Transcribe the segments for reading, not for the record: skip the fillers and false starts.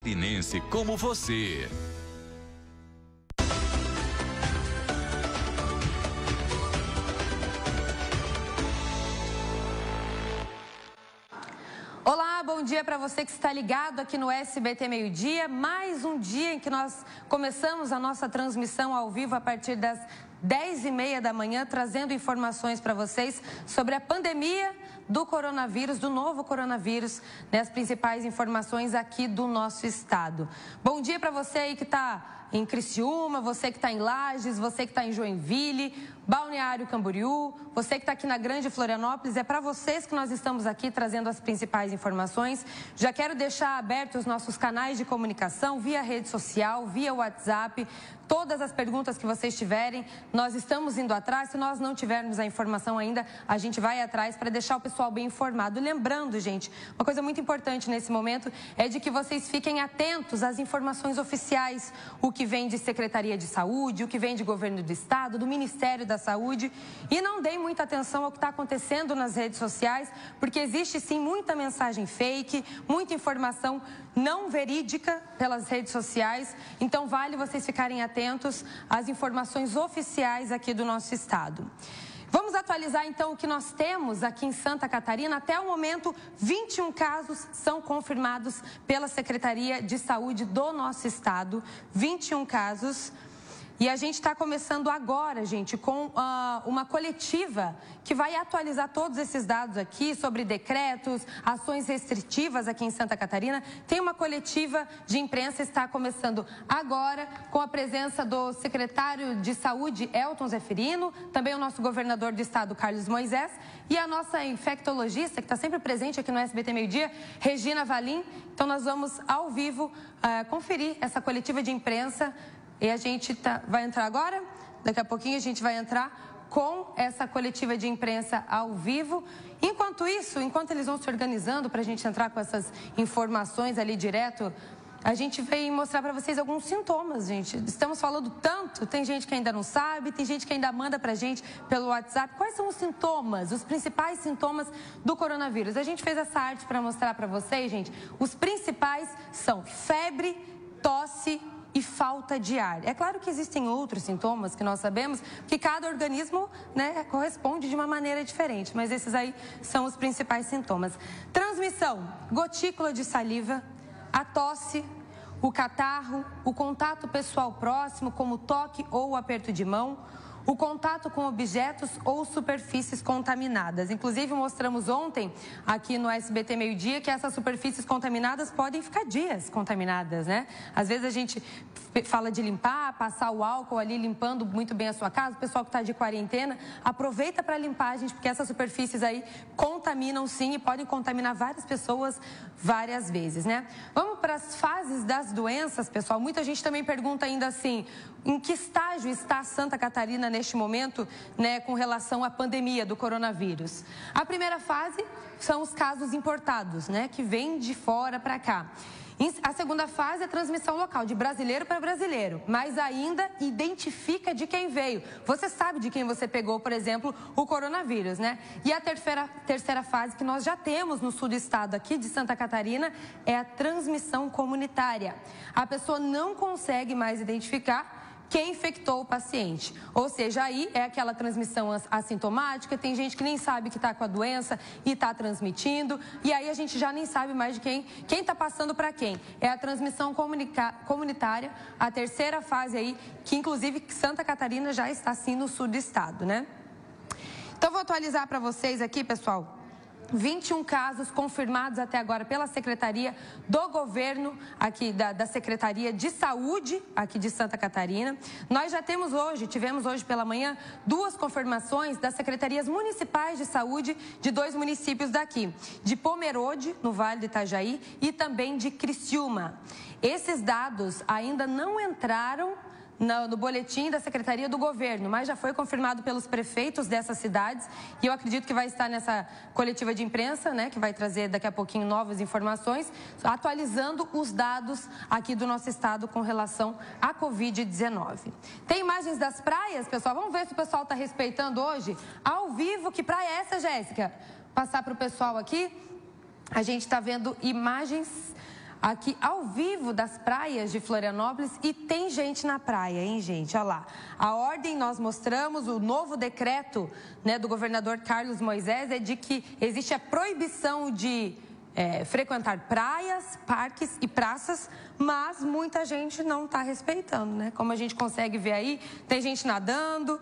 Catarinense como você. Olá, bom dia para você que está ligado aqui no SBT Meio Dia. Mais um dia em que nós começamos a nossa transmissão ao vivo a partir das 10h30 da manhã, trazendo informações para vocês sobre a pandemia do coronavírus, do novo coronavírus, né, as principais informações aqui do nosso estado. Bom dia para você aí que está em Criciúma, você que está em Lages, você que está em Joinville, Balneário Camboriú, você que está aqui na Grande Florianópolis. É para vocês que nós estamos aqui trazendo as principais informações. Já quero deixar abertos os nossos canais de comunicação via rede social, via WhatsApp. Todas as perguntas que vocês tiverem, nós estamos indo atrás. Se nós não tivermos a informação ainda, a gente vai atrás para deixar o pessoal bem informado. Lembrando, gente, uma coisa muito importante nesse momento é de que vocês fiquem atentos às informações oficiais, o que vem de Secretaria de Saúde, o que vem de Governo do Estado, do Ministério da Saúde, e não deem muita atenção ao que está acontecendo nas redes sociais, porque existe sim muita mensagem fake, muita informação não verídica pelas redes sociais. Então vale vocês ficarem atentos às informações oficiais aqui do nosso estado. Vamos atualizar então o que nós temos aqui em Santa Catarina. Até o momento, 21 casos são confirmados pela Secretaria de Saúde do nosso estado. 21 casos. E a gente está começando agora, gente, com uma coletiva que vai atualizar todos esses dados aqui sobre decretos, ações restritivas aqui em Santa Catarina. Tem uma coletiva de imprensa, está começando agora, com a presença do secretário de Saúde, Elton Zeferino, também o nosso governador do estado, Carlos Moisés, e a nossa infectologista, que está sempre presente aqui no SBT Meio Dia, Regina Valim. Então nós vamos, ao vivo, conferir essa coletiva de imprensa. E a gente vai entrar agora, daqui a pouquinho a gente vai entrar com essa coletiva de imprensa ao vivo. Enquanto isso, enquanto eles vão se organizando para a gente entrar com essas informações ali direto, a gente veio mostrar para vocês alguns sintomas, gente. Estamos falando tanto, tem gente que ainda não sabe, tem gente que ainda manda para a gente pelo WhatsApp. Quais são os sintomas, os principais sintomas do coronavírus? A gente fez essa arte para mostrar para vocês, gente. Os principais são febre, tosse e falta de ar. É claro que existem outros sintomas que nós sabemos que cada organismo, né, corresponde de uma maneira diferente, mas esses aí são os principais sintomas. Transmissão: gotícula de saliva, a tosse, o catarro, o contato pessoal próximo, como toque ou aperto de mão, o contato com objetos ou superfícies contaminadas. Inclusive, mostramos ontem, aqui no SBT Meio Dia, que essas superfícies contaminadas podem ficar dias contaminadas, né? Às vezes a gente fala de limpar, passar o álcool ali, limpando muito bem a sua casa. O pessoal que está de quarentena, aproveita para limpar, gente, porque essas superfícies aí contaminam sim e podem contaminar várias pessoas várias vezes, né? Vamos para as fases das doenças, pessoal. Muita gente também pergunta ainda assim, em que estágio está Santa Catarina neste momento, né, com relação à pandemia do coronavírus? A primeira fase são os casos importados, né, que vêm de fora para cá. A segunda fase é a transmissão local, de brasileiro para brasileiro, mas ainda identifica de quem veio. Você sabe de quem você pegou, por exemplo, o coronavírus, né? E a terceira fase, que nós já temos no sul do estado aqui de Santa Catarina, é a transmissão comunitária. A pessoa não consegue mais identificar quem infectou o paciente. Ou seja, aí é aquela transmissão assintomática, tem gente que nem sabe que está com a doença e está transmitindo, e aí a gente já nem sabe mais de quem está passando para quem. É a transmissão comunitária, a terceira fase aí, que inclusive Santa Catarina já está sim no sul do estado, né? Então vou atualizar para vocês aqui, pessoal. 21 casos confirmados até agora pela Secretaria do Governo, aqui da Secretaria de Saúde, aqui de Santa Catarina. Nós já tivemos hoje pela manhã, 2 confirmações das Secretarias Municipais de Saúde de 2 municípios daqui, de Pomerode, no Vale do Itajaí, e também de Criciúma. Esses dados ainda não entraram no boletim da Secretaria do Governo, mas já foi confirmado pelos prefeitos dessas cidades, e eu acredito que vai estar nessa coletiva de imprensa, né, que vai trazer daqui a pouquinho novas informações, atualizando os dados aqui do nosso estado com relação à Covid-19. Tem imagens das praias, pessoal? Vamos ver se o pessoal está respeitando hoje, ao vivo. Que praia é essa, Jéssica? Passar para o pessoal aqui. A gente está vendo imagens aqui ao vivo das praias de Florianópolis e tem gente na praia, hein, gente? Olha lá. A ordem, nós mostramos, o novo decreto, né, do governador Carlos Moisés é de que existe a proibição de frequentar praias, parques e praças, mas muita gente não está respeitando, né? Como a gente consegue ver aí, tem gente nadando.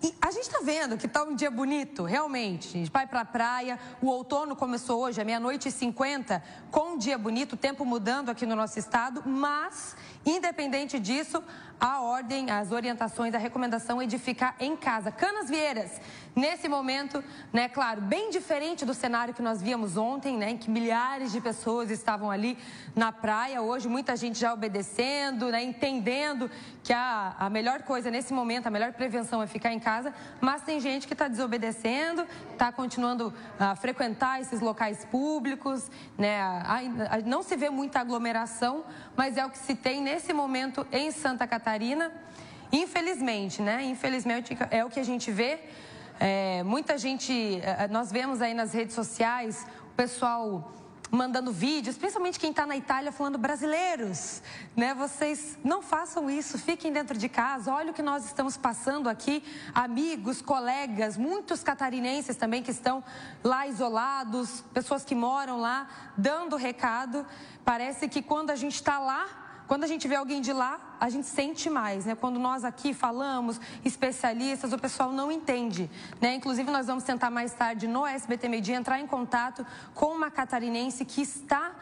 E a gente está vendo que está um dia bonito, realmente. A gente vai para a praia, o outono começou hoje, à 00h50, com um dia bonito, o tempo mudando aqui no nosso estado, mas, independente disso, a ordem, as orientações, a recomendação é de ficar em casa. Canasvieiras, nesse momento, né, claro, bem diferente do cenário que nós víamos ontem, né, em que milhares de pessoas estavam ali na praia. Hoje, muita gente já obedecendo, né, entendendo que a melhor coisa nesse momento, a melhor prevenção é ficar em casa, mas tem gente que está desobedecendo, está continuando a frequentar esses locais públicos, né, não se vê muita aglomeração, mas é o que se tem nesse momento em Santa Catarina. Infelizmente, né, infelizmente é o que a gente vê. Muita gente, nós vemos aí nas redes sociais, o pessoal mandando vídeos, principalmente quem está na Itália falando: brasileiros, né? Vocês não façam isso, fiquem dentro de casa, olha o que nós estamos passando aqui, amigos, colegas, muitos catarinenses também que estão lá isolados, pessoas que moram lá, dando recado. Parece que quando a gente está lá, quando a gente vê alguém de lá, a gente sente mais, né? Quando nós aqui falamos, especialistas, o pessoal não entende, né? Inclusive, nós vamos tentar mais tarde no SBT Meio Dia entrar em contato com uma catarinense que está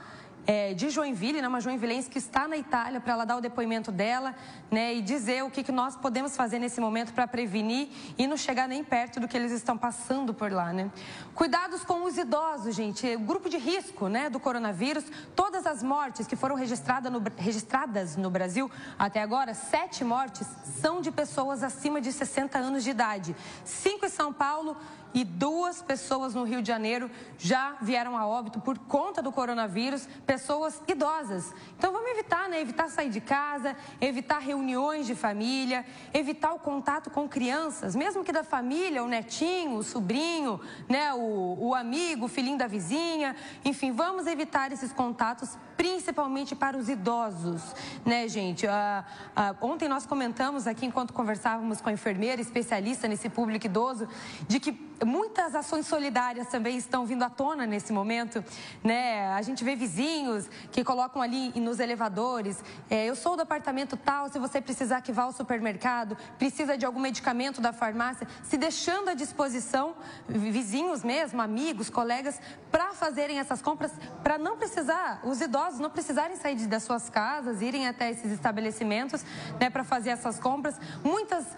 de Joinville, né? Uma joinvilense que está na Itália, para ela dar o depoimento dela, né? E dizer o que nós podemos fazer nesse momento para prevenir e não chegar nem perto do que eles estão passando por lá, né? Cuidados com os idosos, gente. O grupo de risco, né, do coronavírus, todas as mortes que foram registradas no Brasil até agora, 7 mortes são de pessoas acima de 60 anos de idade. 5 em São Paulo e 2 pessoas no Rio de Janeiro já vieram a óbito por conta do coronavírus, pessoas idosas. Então vamos evitar, né? Evitar sair de casa, evitar reuniões de família, evitar o contato com crianças, mesmo que da família, o netinho, o sobrinho, né? O amigo, o filhinho da vizinha, enfim, vamos evitar esses contatos, principalmente para os idosos, né, gente? Ontem nós comentamos aqui, enquanto conversávamos com a enfermeira especialista nesse público idoso, de que muitas ações solidárias também estão vindo à tona nesse momento, né? A gente vê vizinhos que colocam ali nos elevadores: eu sou do apartamento tal, se você precisar que vá ao supermercado, precisa de algum medicamento da farmácia, se deixando à disposição, vizinhos mesmo, amigos, colegas, para fazerem essas compras, para não precisar, os idosos não precisarem sair das suas casas, irem até esses estabelecimentos, né, para fazer essas compras.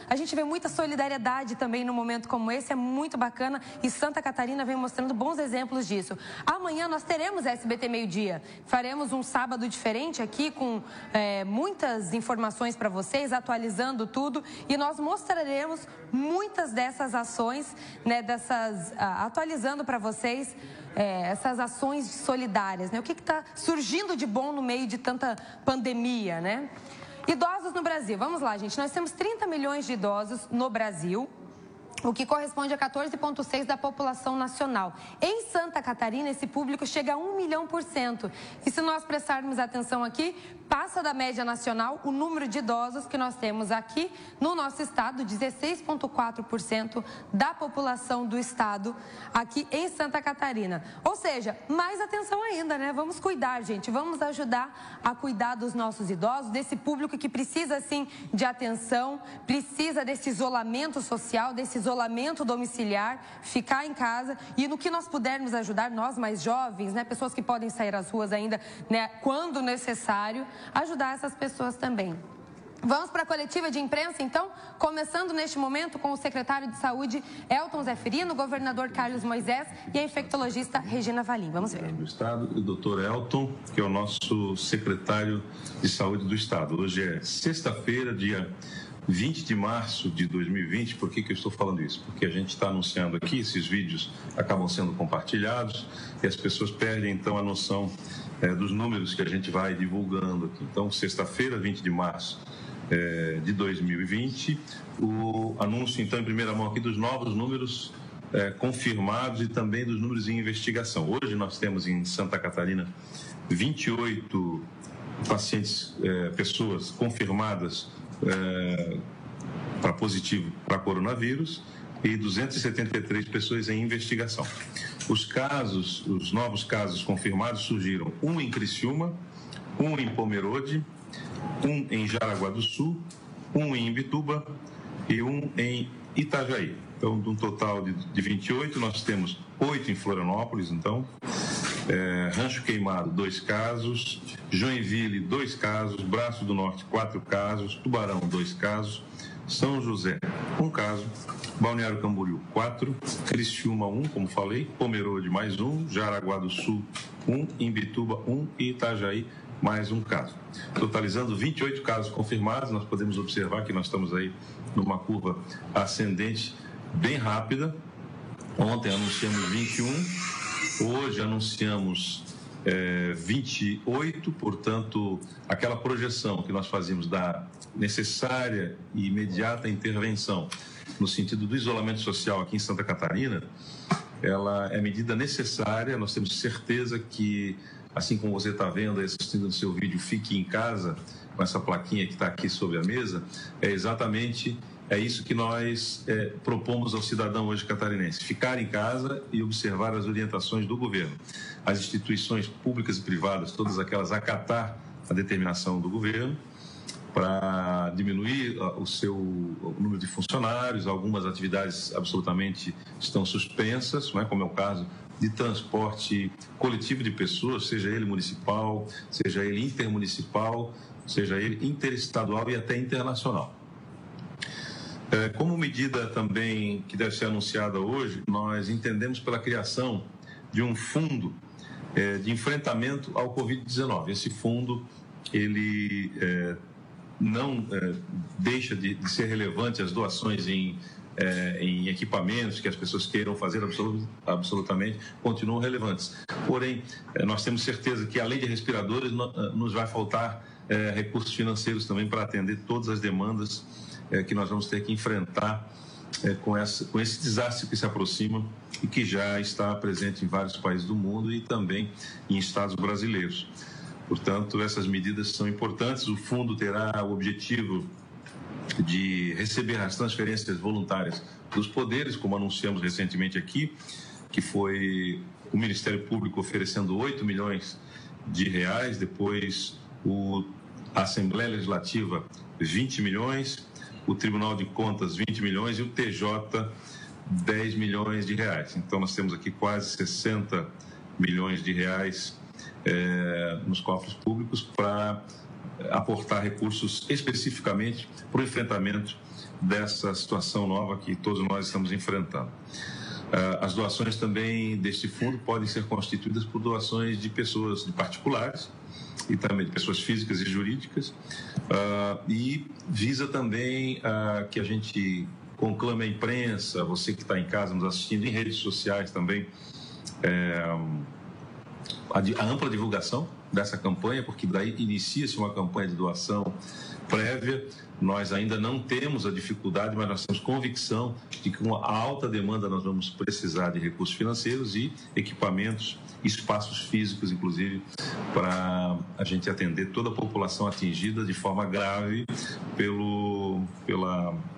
A gente vê muita solidariedade também num momento como esse, é muito bacana, e Santa Catarina vem mostrando bons exemplos disso. Amanhã nós teremos SBT Meio Dia, faremos um sábado diferente aqui com muitas informações para vocês, atualizando tudo, e nós mostraremos muitas dessas ações, né, atualizando para vocês essas ações solidárias, né? O que está surgindo de bom no meio de tanta pandemia, né? Idosos no Brasil, vamos lá, gente, nós temos 30 milhões de idosos no Brasil, o que corresponde a 14,6% da população nacional. Em Santa Catarina, esse público chega a 1 milhão%. E se nós prestarmos atenção aqui, passa da média nacional o número de idosos que nós temos aqui no nosso estado, 16,4% da população do estado aqui em Santa Catarina. Ou seja, mais atenção ainda, né? Vamos cuidar, gente, vamos ajudar a cuidar dos nossos idosos, desse público que precisa, sim, de atenção, precisa desse isolamento social, desse isolamento domiciliar, ficar em casa, e no que nós pudermos ajudar, nós mais jovens, né, pessoas que podem sair às ruas ainda, né, quando necessário, ajudar essas pessoas também. Vamos para a coletiva de imprensa, então, começando neste momento com o secretário de Saúde, Elton Zefirino, o governador Carlos Moisés e a infectologista Regina Valim. Vamos ver. Do Estado, o doutor Elton, que é o nosso secretário de Saúde do Estado. Hoje é sexta-feira, dia 20 de março de 2020, por que eu estou falando isso? Porque a gente está anunciando aqui, esses vídeos acabam sendo compartilhados e as pessoas perdem, então, a noção dos números que a gente vai divulgando aqui. Então, sexta-feira, 20 de março de 2020, o anúncio, então, em primeira mão aqui dos novos números confirmados e também dos números em investigação. Hoje nós temos em Santa Catarina 28 pacientes, pessoas confirmadas para positivo para coronavírus e 273 pessoas em investigação. Os novos casos confirmados surgiram: um em Criciúma, um em Pomerode, um em Jaraguá do Sul, um em Imbituba e um em Itajaí. Então, de um total de 28, nós temos 8 em Florianópolis, então, Rancho Queimado, 2 casos, Joinville, 2 casos, Braço do Norte, 4 casos, Tubarão, 2 casos, São José, 1 caso, Balneário Camboriú, 4, Criciúma, 1, como falei, Pomerode, mais 1, Jaraguá do Sul, 1, Imbituba, 1 e Itajaí, mais 1 caso. Totalizando 28 casos confirmados, nós podemos observar que nós estamos aí numa curva ascendente bem rápida. Ontem anunciamos 21, hoje anunciamos 28, portanto, aquela projeção que nós fazíamos da necessária e imediata intervenção no sentido do isolamento social aqui em Santa Catarina, ela é medida necessária. Nós temos certeza que, assim como você está vendo, assistindo no seu vídeo, fique em casa, com essa plaquinha que está aqui sobre a mesa, é exatamente isso que nós propomos ao cidadão hoje catarinense: ficar em casa e observar as orientações do governo. As instituições públicas e privadas, todas aquelas, acatar a determinação do governo para diminuir o número de funcionários. Algumas atividades absolutamente estão suspensas, não é? Como é o caso de transporte coletivo de pessoas, seja ele municipal, seja ele intermunicipal, seja ele interestadual e até internacional. Como medida também que deve ser anunciada hoje, nós entendemos pela criação de um fundo de enfrentamento ao Covid-19. Esse fundo, ele não deixa de ser relevante. As doações em equipamentos que as pessoas queiram fazer absolutamente continuam relevantes. Porém, nós temos certeza que, além de respiradores, nos vai faltar recursos financeiros também para atender todas as demandas que nós vamos ter que enfrentar com esse desastre que se aproxima e que já está presente em vários países do mundo e também em estados brasileiros. Portanto, essas medidas são importantes. O fundo terá o objetivo de receber as transferências voluntárias dos poderes, como anunciamos recentemente aqui, que foi o Ministério Público oferecendo 8 milhões de reais, depois a Assembleia Legislativa 20 milhões, o Tribunal de Contas 20 milhões e o TJ 10 milhões de reais. Então, nós temos aqui quase 60 milhões de reais nos cofres públicos para aportar recursos especificamente para o enfrentamento dessa situação nova que todos nós estamos enfrentando. As doações também deste fundo podem ser constituídas por doações de pessoas, de particulares, e também de pessoas físicas e jurídicas, e visa também que a gente conclame a imprensa, você que está em casa nos assistindo, em redes sociais também, a ampla divulgação dessa campanha, porque daí inicia-se uma campanha de doação prévia. Nós ainda não temos a dificuldade, mas nós temos convicção de que com a alta demanda nós vamos precisar de recursos financeiros e equipamentos, espaços físicos, inclusive, para a gente atender toda a população atingida de forma grave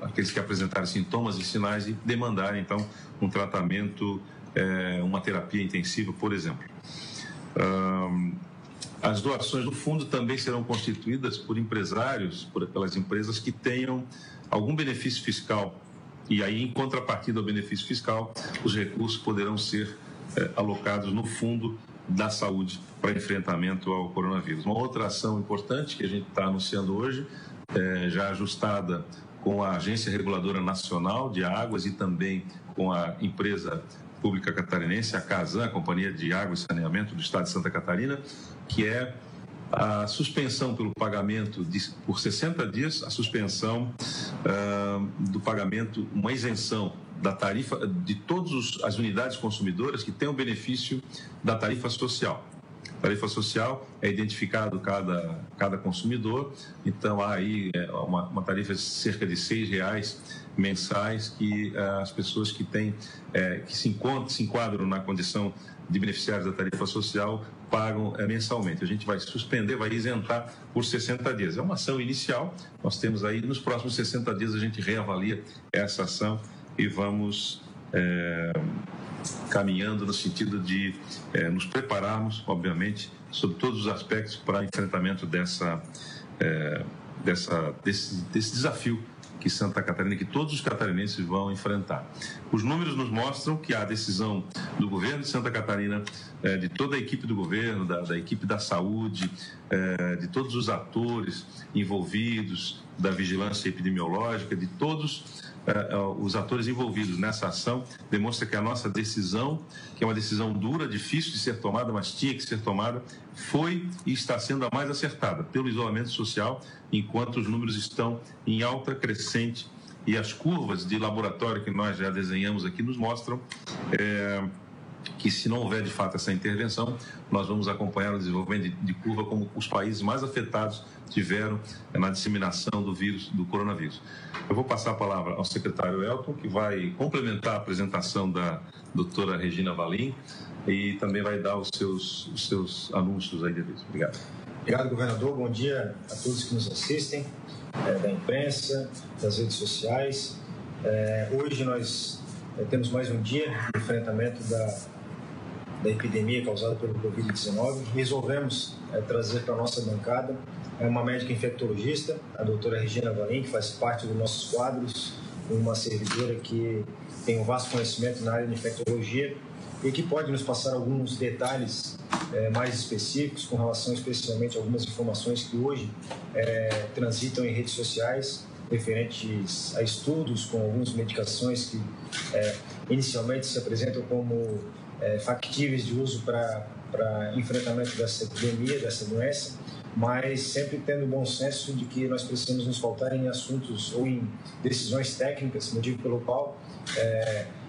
aqueles que apresentarem sintomas e sinais e demandarem, então, um tratamento, uma terapia intensiva, por exemplo. As doações do fundo também serão constituídas por empresários, pelas empresas que tenham algum benefício fiscal. E aí, em contrapartida ao benefício fiscal, os recursos poderão ser alocados no Fundo da Saúde para enfrentamento ao coronavírus. Uma outra ação importante que a gente está anunciando hoje, já ajustada com a Agência Reguladora Nacional de Águas e também com a empresa pública catarinense, a CASAN, a Companhia de Água e Saneamento do Estado de Santa Catarina, que é a suspensão pelo pagamento por 60 dias, a suspensão do pagamento, uma isenção da tarifa de todas as unidades consumidoras que têm o benefício da tarifa social. Tarifa social, é identificado cada consumidor, então há aí uma tarifa de cerca de R$6 mensais que as pessoas que têm, que se enquadram na condição de beneficiários da tarifa social pagam mensalmente. A gente vai suspender, vai isentar por 60 dias. É uma ação inicial, nós temos aí, nos próximos 60 dias a gente reavalia essa ação e vamos caminhando no sentido de nos prepararmos, obviamente, sobre todos os aspectos para o enfrentamento desse desafio que Santa Catarina, que todos os catarinenses vão enfrentar. Os números nos mostram que a decisão do governo de Santa Catarina, de toda a equipe do governo, da equipe da saúde, de todos os atores envolvidos, da vigilância epidemiológica, de todos os atores envolvidos nessa ação, demonstra que a nossa decisão, que é uma decisão dura, difícil de ser tomada, mas tinha que ser tomada, foi e está sendo a mais acertada pelo isolamento social, enquanto os números estão em alta crescente e as curvas de laboratório que nós já desenhamos aqui nos mostram que, se não houver de fato essa intervenção, nós vamos acompanhar o desenvolvimento de curva como os países mais afetados tiveram na disseminação do vírus, do coronavírus. Eu vou passar a palavra ao secretário Elton, que vai complementar a apresentação da doutora Regina Valim e também vai dar os seus anúncios aí devido. Obrigado. Obrigado, governador. Bom dia a todos que nos assistem, da imprensa, das redes sociais. Hoje nós temos mais um dia de enfrentamento da epidemia causada pelo Covid-19. Resolvemos trazer para a nossa bancada uma médica infectologista, a doutora Regina Valim, que faz parte dos nossos quadros, uma servidora que tem um vasto conhecimento na área de infectologia e que pode nos passar alguns detalhes mais específicos com relação especialmente a algumas informações que hoje transitam em redes sociais referentes a estudos com algumas medicações que inicialmente se apresentam como factíveis de uso para enfrentamento dessa epidemia, dessa doença, mas sempre tendo o bom senso de que nós precisamos nos pautar em assuntos ou em decisões técnicas, motivo pelo qual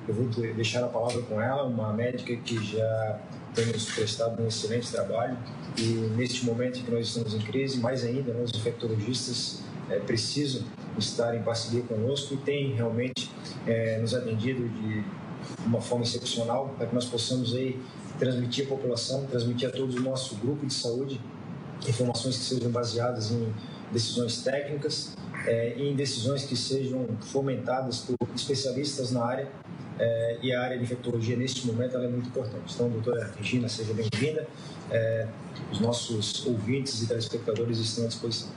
eu vou deixar a palavra com ela, uma médica que já tem nos prestado um excelente trabalho e neste momento em que nós estamos em crise, mais ainda, os infectologistas precisam estar em parceria conosco e têm realmente nos atendido de uma forma excepcional para que nós possamos aí transmitir à população, transmitir a todo o nosso grupo de saúde informações que sejam baseadas em decisões técnicas e em decisões que sejam fomentadas por especialistas na área e a área de infectologia neste momento ela é muito importante. Então, doutora Regina, seja bem-vinda. Os nossos ouvintes e telespectadores estão à disposição.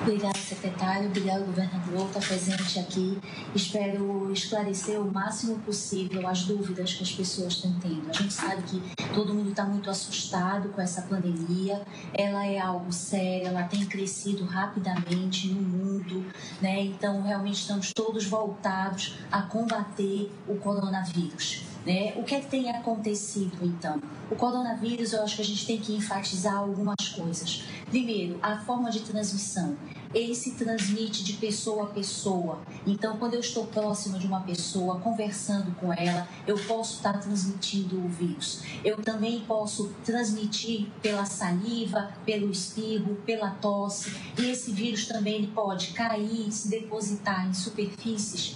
Obrigada, secretário. Obrigado, governador, por estar presente aqui. Espero esclarecer o máximo possível as dúvidas que as pessoas estão tendo. A gente sabe que todo mundo está muito assustado com essa pandemia. Ela é algo sério, ela tem crescido rapidamente no mundo, né? Então, realmente estamos todos voltados a combater o coronavírus. O que é que tem acontecido, então? O coronavírus, eu acho que a gente tem que enfatizar algumas coisas. Primeiro, a forma de transmissão. Ele se transmite de pessoa a pessoa. Então, quando eu estou próximo de uma pessoa, conversando com ela, eu posso estar transmitindo o vírus. Eu também posso transmitir pela saliva, pelo espirro, pela tosse. E esse vírus também ele pode cair, se depositar em superfícies.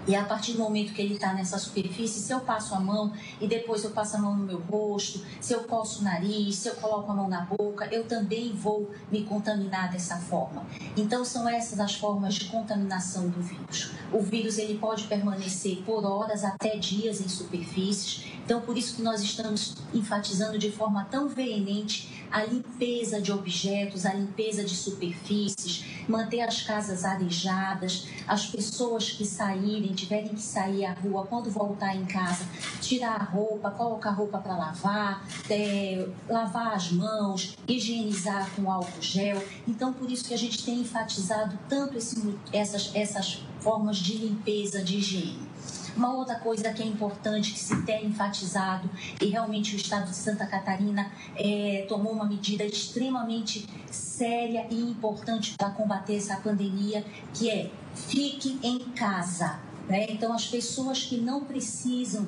E a partir do momento que ele está nessa superfície, se eu passo a mão e depois eu passo a mão no meu rosto, se eu coço o nariz, se eu coloco a mão na boca, eu também vou me contaminar dessa forma. Então, são essas as formas de contaminação do vírus. O vírus ele pode permanecer por horas até dias em superfícies. Então, por isso que nós estamos enfatizando de forma tão veemente a limpeza de objetos, a limpeza de superfícies, manter as casas arejadas, as pessoas que saírem, tiverem que sair à rua, quando voltar em casa, tirar a roupa, colocar a roupa para lavar, lavar as mãos, higienizar com álcool gel. Então, por isso que a gente tem enfatizado tanto essas formas de limpeza, de higiene. Uma outra coisa que é importante, que se tem enfatizado, e realmente o Estado de Santa Catarina tomou uma medida extremamente séria e importante para combater essa pandemia, que é fique em casa. Então, as pessoas que não precisam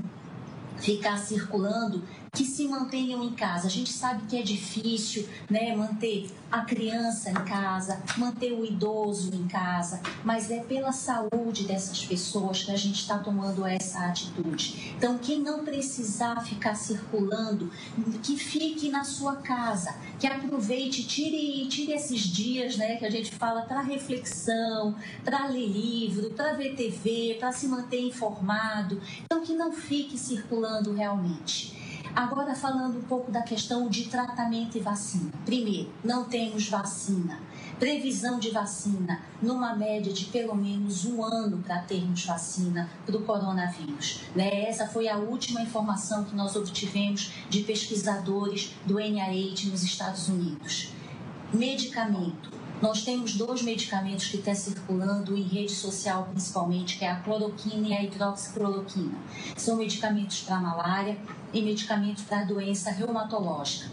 ficar circulando que se mantenham em casa. A gente sabe que é difícil, né, manter a criança em casa, manter o idoso em casa, mas é pela saúde dessas pessoas que a gente está tomando essa atitude. Então, quem não precisar ficar circulando, que fique na sua casa, que aproveite, tire esses dias, né, que a gente fala para reflexão, para ler livro, para ver TV, para se manter informado. Então, que não fique circulando realmente. Agora, falando um pouco da questão de tratamento e vacina. Primeiro, não temos vacina. Previsão de vacina numa média de pelo menos 1 ano para termos vacina para o coronavírus. Né? Essa foi a última informação que nós obtivemos de pesquisadores do NIH nos Estados Unidos. Medicamento. Nós temos 2 medicamentos que estão circulando em rede social, principalmente, que é a cloroquina e a hidroxicloroquina. São medicamentos para malária e medicamentos para doença reumatológica.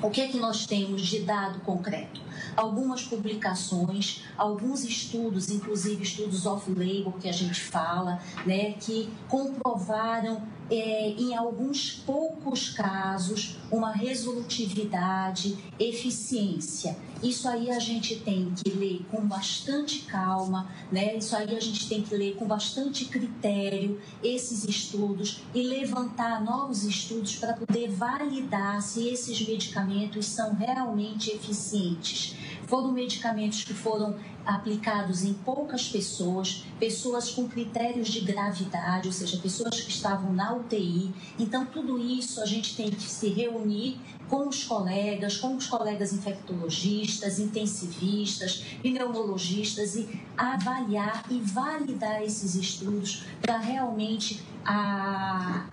O que é que nós temos de dado concreto? Algumas publicações, alguns estudos, inclusive estudos off-label que a gente fala, né, que comprovaram em alguns poucos casos uma resolutividade, eficiência. Isso aí a gente tem que ler com bastante calma, né? Isso aí a gente tem que ler com bastante critério esses estudos e levantar novos estudos para poder validar se esses medicamentos são realmente eficientes. Foram medicamentos que foram aplicados em poucas pessoas, pessoas com critérios de gravidade, ou seja, pessoas que estavam na UTI. Então, tudo isso a gente tem que se reunir com os colegas infectologistas, intensivistas, pneumologistas e avaliar e validar esses estudos para realmente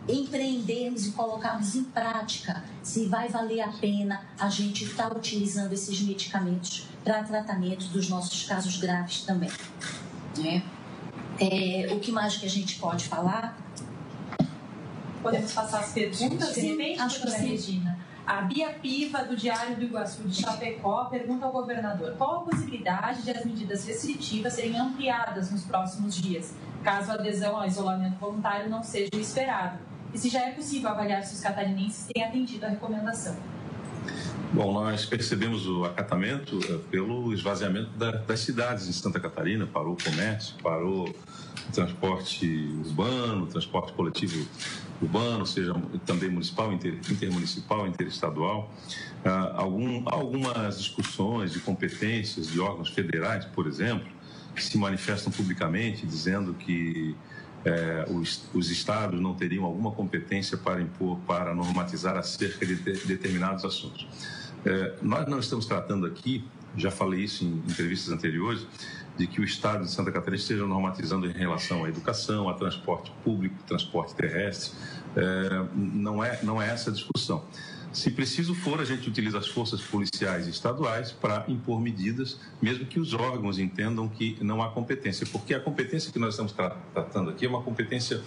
empreendermos e colocarmos em prática se vai valer a pena a gente estar utilizando esses medicamentos para tratamento dos nossos casos graves também. Né? O que mais que a gente pode falar? Podemos passar as perguntas? Sim, acho que sim. Regina. A Bia Piva, do Diário do Iguaçu de Chapecó, pergunta ao governador qual a possibilidade de as medidas restritivas serem ampliadas nos próximos dias, caso a adesão ao isolamento voluntário não seja esperado, e se já é possível avaliar se os catarinenses têm atendido a recomendação. Bom, nós percebemos o acatamento pelo esvaziamento das cidades em Santa Catarina. Parou o comércio, parou o transporte urbano, o transporte coletivo urbano, seja também municipal, intermunicipal, interestadual. Algumas discussões de competências de órgãos federais, por exemplo, que se manifestam publicamente dizendo que os estados não teriam alguma competência para impor, para normatizar acerca de determinados assuntos. Nós não estamos tratando aqui, já falei isso em entrevistas anteriores, de que o estado de Santa Catarina esteja normatizando em relação à educação, a transporte público, transporte terrestre. Não é essa a discussão. Se preciso for, a gente utiliza as forças policiais estaduais para impor medidas, mesmo que os órgãos entendam que não há competência, porque a competência que nós estamos tratando aqui é uma competência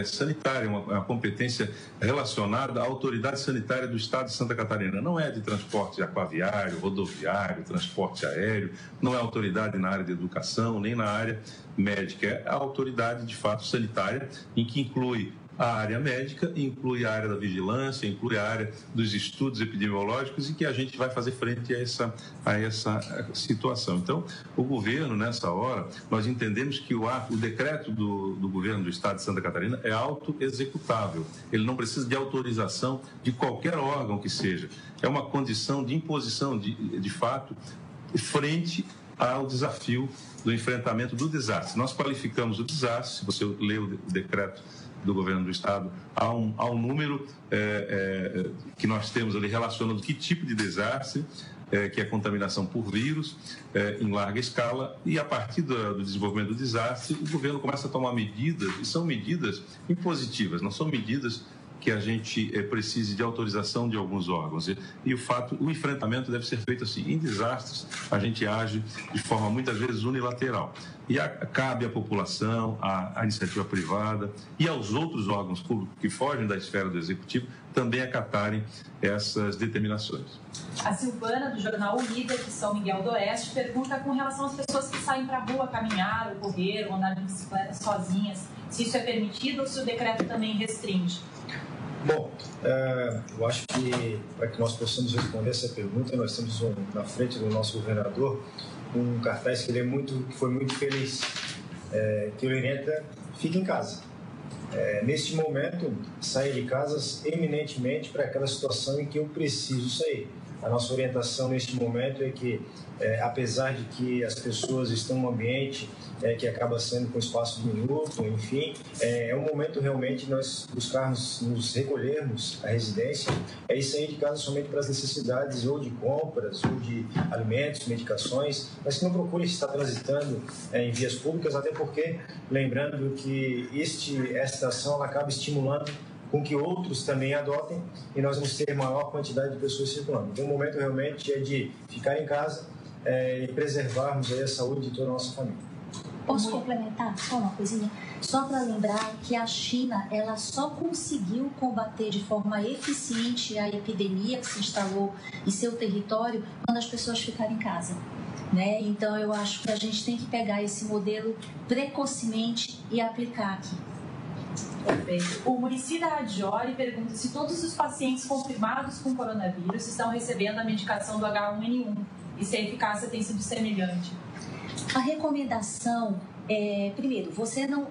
sanitária, uma competência relacionada à autoridade sanitária do estado de Santa Catarina. Não é de transporte aquaviário, rodoviário, transporte aéreo, não é autoridade na área de educação, nem na área médica. É a autoridade, de fato, sanitária, em que inclui a área médica, inclui a área da vigilância, inclui a área dos estudos epidemiológicos e que a gente vai fazer frente a essa situação. Então, o governo, nessa hora, nós entendemos que o decreto do governo do estado de Santa Catarina é autoexecutável. Ele não precisa de autorização de qualquer órgão que seja. É uma condição de imposição, de fato, frente ao desafio do enfrentamento do desastre. Nós qualificamos o desastre, se você lê o decreto do governo do estado, há um número que nós temos ali relacionando que tipo de desastre, que é contaminação por vírus em larga escala, e a partir do desenvolvimento do desastre, o governo começa a tomar medidas, e são medidas impositivas, não são medidas que a gente precise de autorização de alguns órgãos. E o enfrentamento deve ser feito assim. Em desastres, a gente age de forma muitas vezes unilateral. E cabe à população, à iniciativa privada e aos outros órgãos públicos que fogem da esfera do executivo também acatarem essas determinações. A Silvana, do jornal O Líder, de São Miguel do Oeste, pergunta com relação às pessoas que saem para a rua caminhar, ou correr, ou andar de bicicleta sozinhas, se isso é permitido ou se o decreto também restringe. Bom, eu acho que para que nós possamos responder essa pergunta, nós temos na frente do nosso governador um cartaz que que foi muito feliz, que orienta: fique em casa. Neste momento, sair de casa eminentemente para aquela situação em que eu preciso sair. A nossa orientação neste momento é que, apesar de que as pessoas estão num ambiente que acaba sendo com espaço diminuto, enfim, é um momento realmente de nós buscarmos nos recolhermos à residência e sair de casa somente para as necessidades ou de compras, ou de alimentos, medicações, mas que não procure estar transitando em vias públicas, até porque, lembrando que esta ação ela acaba estimulando com que outros também adotem e nós vamos ter maior quantidade de pessoas circulando. Então, o momento realmente é de ficar em casa e preservarmos aí a saúde de toda a nossa família. Posso complementar só uma coisinha? Só para lembrar que a China ela só conseguiu combater de forma eficiente a epidemia que se instalou em seu território quando as pessoas ficaram em casa. Né? Então, eu acho que a gente tem que pegar esse modelo precocemente e aplicar aqui. Perfeito. O Muricy da Adjori pergunta se todos os pacientes confirmados com coronavírus estão recebendo a medicação do H1N1 e se a eficácia tem sido semelhante. A recomendação primeiro,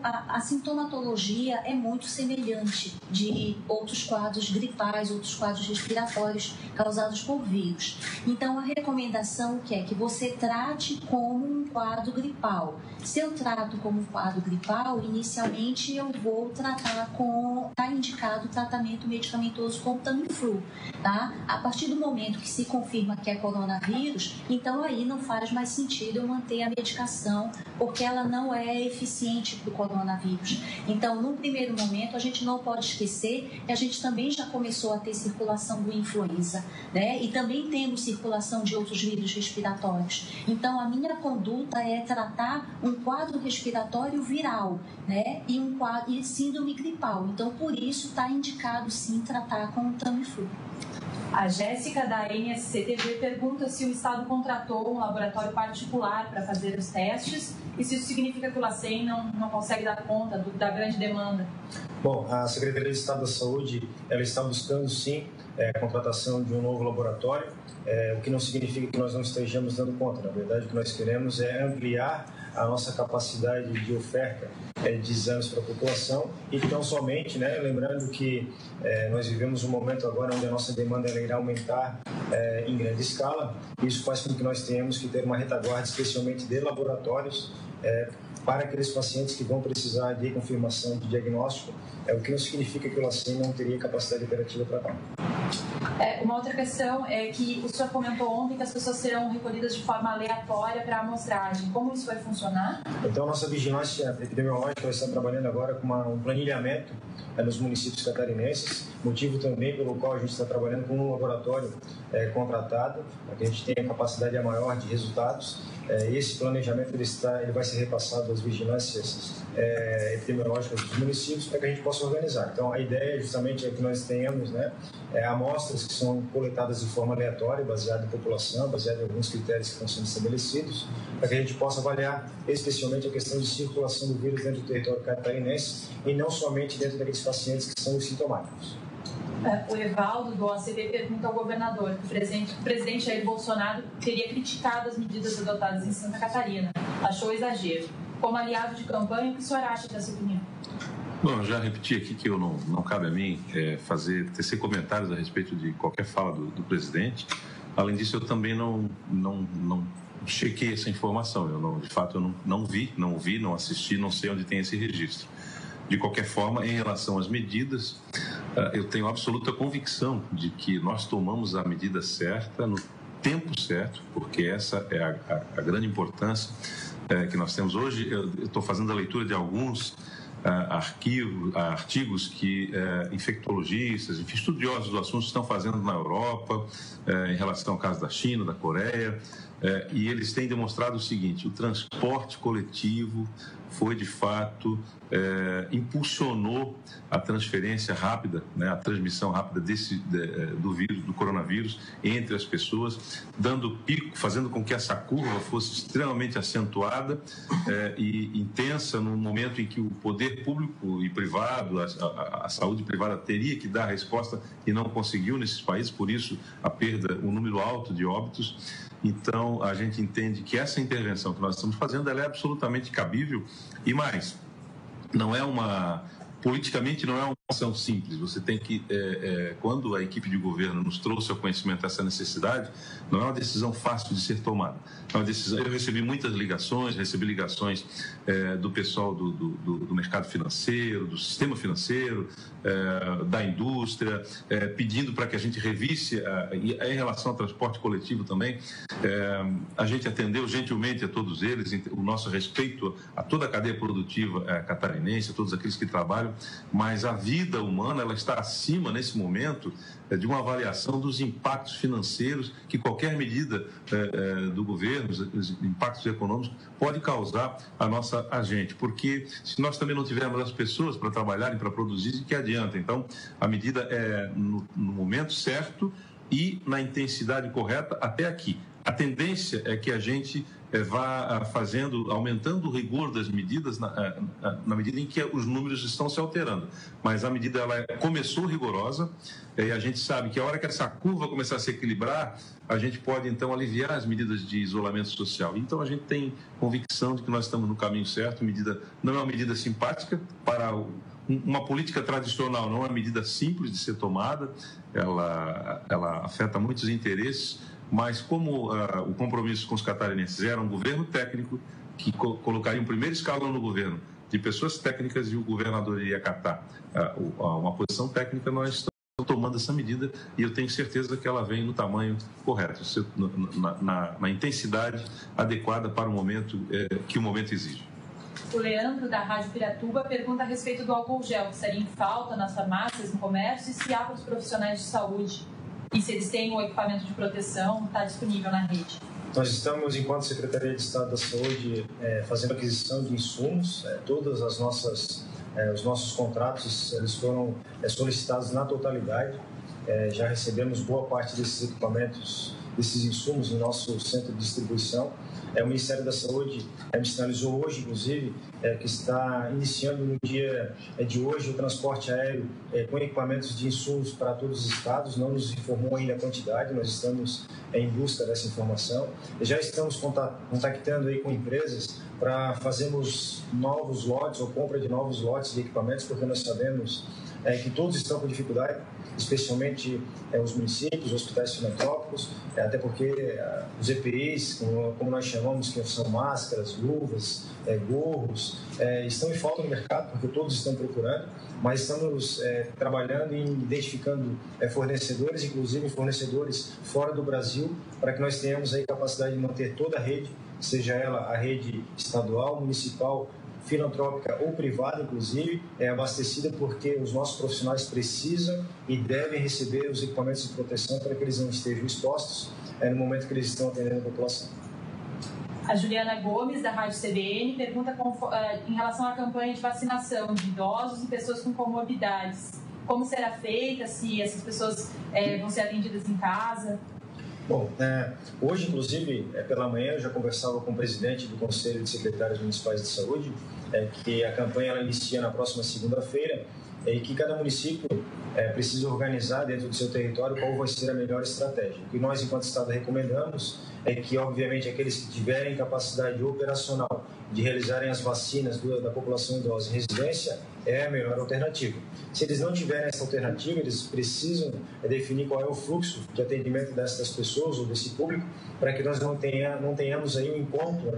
a sintomatologia é muito semelhante de outros quadros gripais, outros quadros respiratórios causados por vírus. Então, a recomendação é que você trate como um quadro gripal. Se eu trato como um quadro gripal, inicialmente eu vou tratar está indicado o tratamento medicamentoso com Tamiflu, tá? A partir do momento que se confirma que é coronavírus, então aí não faz mais sentido eu manter a medicação, porque ela não é eficiente para o coronavírus. Então, num primeiro momento, a gente não pode esquecer que a gente também já começou a ter circulação do influenza, né? E também temos circulação de outros vírus respiratórios. Então, a minha conduta é tratar um quadro respiratório viral, né? E síndrome gripal. Então, por isso, está indicado, sim, tratar com o Tamiflu. A Jéssica da NSCTV pergunta se o Estado contratou um laboratório particular para fazer os testes e se isso significa que o LACEN não consegue dar conta da grande demanda. Bom, a Secretaria de Estado da Saúde ela está buscando, sim, a contratação de um novo laboratório, o que não significa que nós não estejamos dando conta. Na verdade, o que nós queremos é ampliar a nossa capacidade de oferta de exames para a população e não somente, né, lembrando que nós vivemos um momento agora onde a nossa demanda irá aumentar em grande escala. Isso faz com que nós tenhamos que ter uma retaguarda, especialmente de laboratórios, para aqueles pacientes que vão precisar de confirmação de diagnóstico, o que não significa que o LACEN não teria capacidade operativa para tal. Uma outra questão é que o senhor comentou ontem que as pessoas serão recolhidas de forma aleatória para a amostragem. Como isso vai funcionar? Então, a nossa vigilância epidemiológica está trabalhando agora com um planilhamento nos municípios catarinenses, motivo também pelo qual a gente está trabalhando com um laboratório contratado, para que a gente tenha capacidade maior de resultados. Esse planejamento ele vai ser repassado às vigilâncias epidemiológicas dos municípios para que a gente possa organizar. Então, a ideia justamente é que nós tenhamos, né, amostras que são coletadas de forma aleatória, baseada em população, baseada em alguns critérios que estão sendo estabelecidos, para que a gente possa avaliar especialmente a questão de circulação do vírus dentro do território catarinense e não somente dentro daqueles pacientes que são os sintomáticos. O Evaldo, do OCB, pergunta ao governador que o presidente Jair Bolsonaro teria criticado as medidas adotadas em Santa Catarina. Achou exagero. Como aliado de campanha, o que o senhor acha dessa opinião? Bom, já repeti aqui que não cabe a mim tecer comentários a respeito de qualquer fala do presidente. Além disso, eu também não chequei essa informação. De fato, eu não vi, não assisti, não sei onde tem esse registro. De qualquer forma, em relação às medidas, eu tenho absoluta convicção de que nós tomamos a medida certa, no tempo certo, porque essa é a grande importância que nós temos hoje. Eu estou fazendo a leitura de alguns artigos que infectologistas, enfim, estudiosos do assunto estão fazendo na Europa, em relação ao caso da China, da Coreia, e eles têm demonstrado o seguinte: o transporte coletivo foi, de fato, impulsionou a transferência rápida, né, a transmissão rápida do vírus, do coronavírus, entre as pessoas, dando pico, fazendo com que essa curva fosse extremamente acentuada e intensa no momento em que o poder público e privado, a saúde privada teria que dar a resposta e não conseguiu nesses países, por isso a perda, o número alto de óbitos. Então, a gente entende que essa intervenção que nós estamos fazendo, ela é absolutamente cabível e mais, politicamente não é uma ação simples. Você tem que, quando a equipe de governo nos trouxe ao conhecimento essa necessidade, não é uma decisão fácil de ser tomada. É uma decisão. Eu recebi muitas ligações, do pessoal do mercado financeiro, do sistema financeiro, da indústria, pedindo para que a gente revisse, em relação ao transporte coletivo também. A gente atendeu gentilmente a todos eles, o nosso respeito a toda a cadeia produtiva catarinense, a todos aqueles que trabalham, mas a vida humana, ela está acima, nesse momento, de uma avaliação dos impactos financeiros que qualquer medida do governo, os impactos econômicos, pode causar a gente. Porque se nós também não tivermos as pessoas para trabalharem, para produzir, de que adianta? Então, a medida é no momento certo e na intensidade correta até aqui. A tendência é que a gente vá aumentando o rigor das medidas na medida em que os números estão se alterando. Mas a medida ela começou rigorosa e a gente sabe que a hora que essa curva começar a se equilibrar, a gente pode então aliviar as medidas de isolamento social. Então a gente tem convicção de que nós estamos no caminho certo. A medida não é uma medida simpática para uma política tradicional, não é uma medida simples de ser tomada, ela afeta muitos interesses. Mas como o compromisso com os catarinenses era um governo técnico que colocaria um primeiro escalão no governo de pessoas técnicas e o governador iria acatar uma posição técnica, nós estamos tomando essa medida e eu tenho certeza que ela vem no tamanho correto, na intensidade adequada para o momento que o momento exige. O Leandro, da Rádio Piratuba, pergunta a respeito do álcool gel, que seria em falta nas farmácias, no comércio, e se há para os profissionais de saúde. E se eles têm o equipamento de proteção, está disponível na rede? Nós estamos, enquanto Secretaria de Estado da Saúde, fazendo aquisição de insumos. Todas as os nossos contratos eles foram solicitados na totalidade. Já recebemos boa parte desses equipamentos, desses insumos, em nosso centro de distribuição. O Ministério da Saúde me sinalizou hoje, inclusive, que está iniciando no dia de hoje o transporte aéreo com equipamentos de insumos para todos os estados. Não nos informou ainda a quantidade, nós estamos em busca dessa informação. Já estamos contactando aí com empresas para fazermos novos lotes ou compra de novos lotes de equipamentos, porque nós sabemos que todos estão com dificuldade, especialmente os municípios, os hospitais filantrópicos, até porque os EPIs, como nós chamamos, que são máscaras, luvas, gorros, estão em falta no mercado, porque todos estão procurando, mas estamos trabalhando em identificando fornecedores, inclusive fornecedores fora do Brasil, para que nós tenhamos aí capacidade de manter toda a rede, seja ela a rede estadual, municipal, filantrópica ou privada, inclusive, abastecida, porque os nossos profissionais precisam e devem receber os equipamentos de proteção para que eles não estejam expostos no momento que eles estão atendendo a população. A Juliana Gomes, da Rádio CBN, pergunta em relação à campanha de vacinação de idosos e pessoas com comorbidades. Como será feita, se essas pessoas vão ser atendidas em casa? Bom, hoje, inclusive, pela manhã, eu já conversava com o presidente do Conselho de Secretários Municipais de Saúde, que a campanha ela inicia na próxima segunda-feira e que cada município precisa organizar dentro do seu território qual vai ser a melhor estratégia. O que nós, enquanto Estado, recomendamos é que, obviamente, aqueles que tiverem capacidade operacional de realizarem as vacinas da população idosa em residência é a melhor alternativa. Se eles não tiverem essa alternativa, eles precisam definir qual é o fluxo de atendimento dessas pessoas ou desse público, para que nós não tenhamos aí um encontro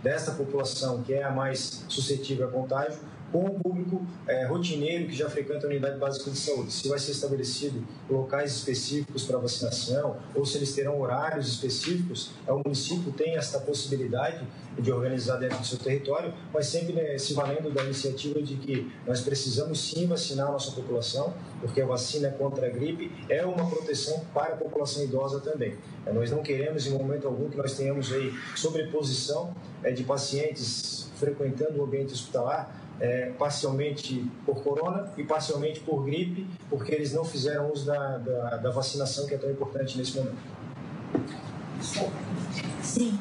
dessa população que é a mais suscetível a contágio com o público rotineiro que já frequenta a unidade básica de saúde. Se vai ser estabelecido locais específicos para vacinação ou se eles terão horários específicos, o município tem esta possibilidade de organizar dentro do seu território, mas sempre se valendo da iniciativa de que nós precisamos sim vacinar a nossa população, porque a vacina contra a gripe é uma proteção para a população idosa também. Nós não queremos em momento algum que nós tenhamos aí sobreposição de pacientes frequentando o ambiente hospitalar, parcialmente por corona e parcialmente por gripe, porque eles não fizeram uso da vacinação que é tão importante nesse momento. Sim.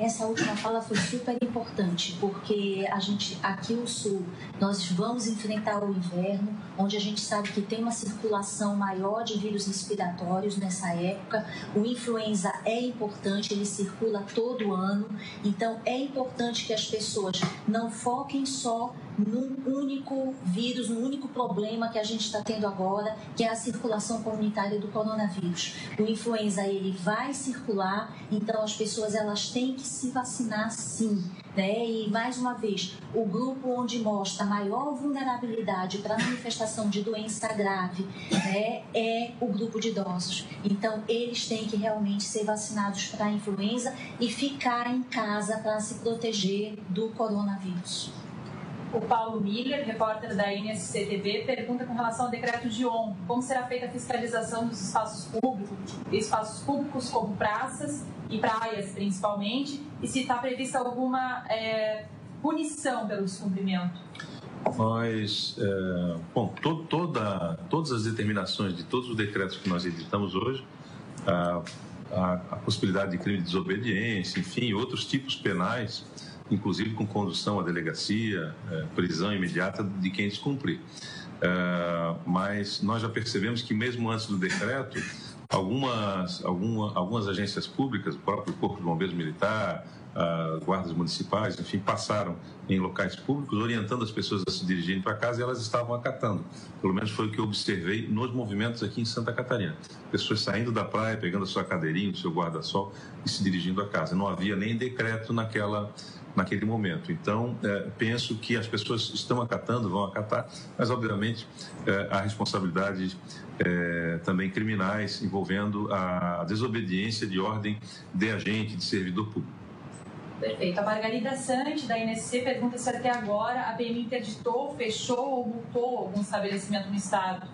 Essa última fala foi super importante, porque a gente, aqui no Sul, nós vamos enfrentar o inverno, onde a gente sabe que tem uma circulação maior de vírus respiratórios nessa época. O influenza é importante, ele circula todo ano, então é importante que as pessoas não foquem só num único vírus, num único problema que a gente está tendo agora, que é a circulação comunitária do coronavírus. O influenza, ele vai circular, então as pessoas elas têm que se vacinar sim, né? E mais uma vez, o grupo onde mostra maior vulnerabilidade para a manifestação de doença grave, né, é o grupo de idosos. Então eles têm que realmente ser vacinados para a influenza e ficar em casa para se proteger do coronavírus. O Paulo Miller, repórter da NSC-TV, pergunta com relação ao decreto de ontem. Como será feita a fiscalização dos espaços públicos como praças e praias, principalmente, e se está prevista alguma punição pelo descumprimento? Mas, todas as determinações de todos os decretos que nós editamos hoje, a possibilidade de crime de desobediência, enfim, outros tipos penais, inclusive com condução à delegacia, prisão imediata de quem descumprir. Mas nós já percebemos que mesmo antes do decreto, algumas agências públicas, o próprio Corpo de Bombeiros Militar, guardas municipais, enfim, passaram em locais públicos orientando as pessoas a se dirigirem para casa e elas estavam acatando. Pelo menos foi o que eu observei nos movimentos aqui em Santa Catarina. Pessoas saindo da praia, pegando a sua cadeirinha, o seu guarda-sol e se dirigindo a casa. Não havia nem decreto naquele momento. Então, penso que as pessoas estão acatando, vão acatar, mas, obviamente, há responsabilidades também criminais envolvendo a desobediência de ordem de agente, de servidor público. Perfeito. A Margarida Sante, da NSC, pergunta se até agora a PM interditou, fechou ou multou algum estabelecimento no Estado.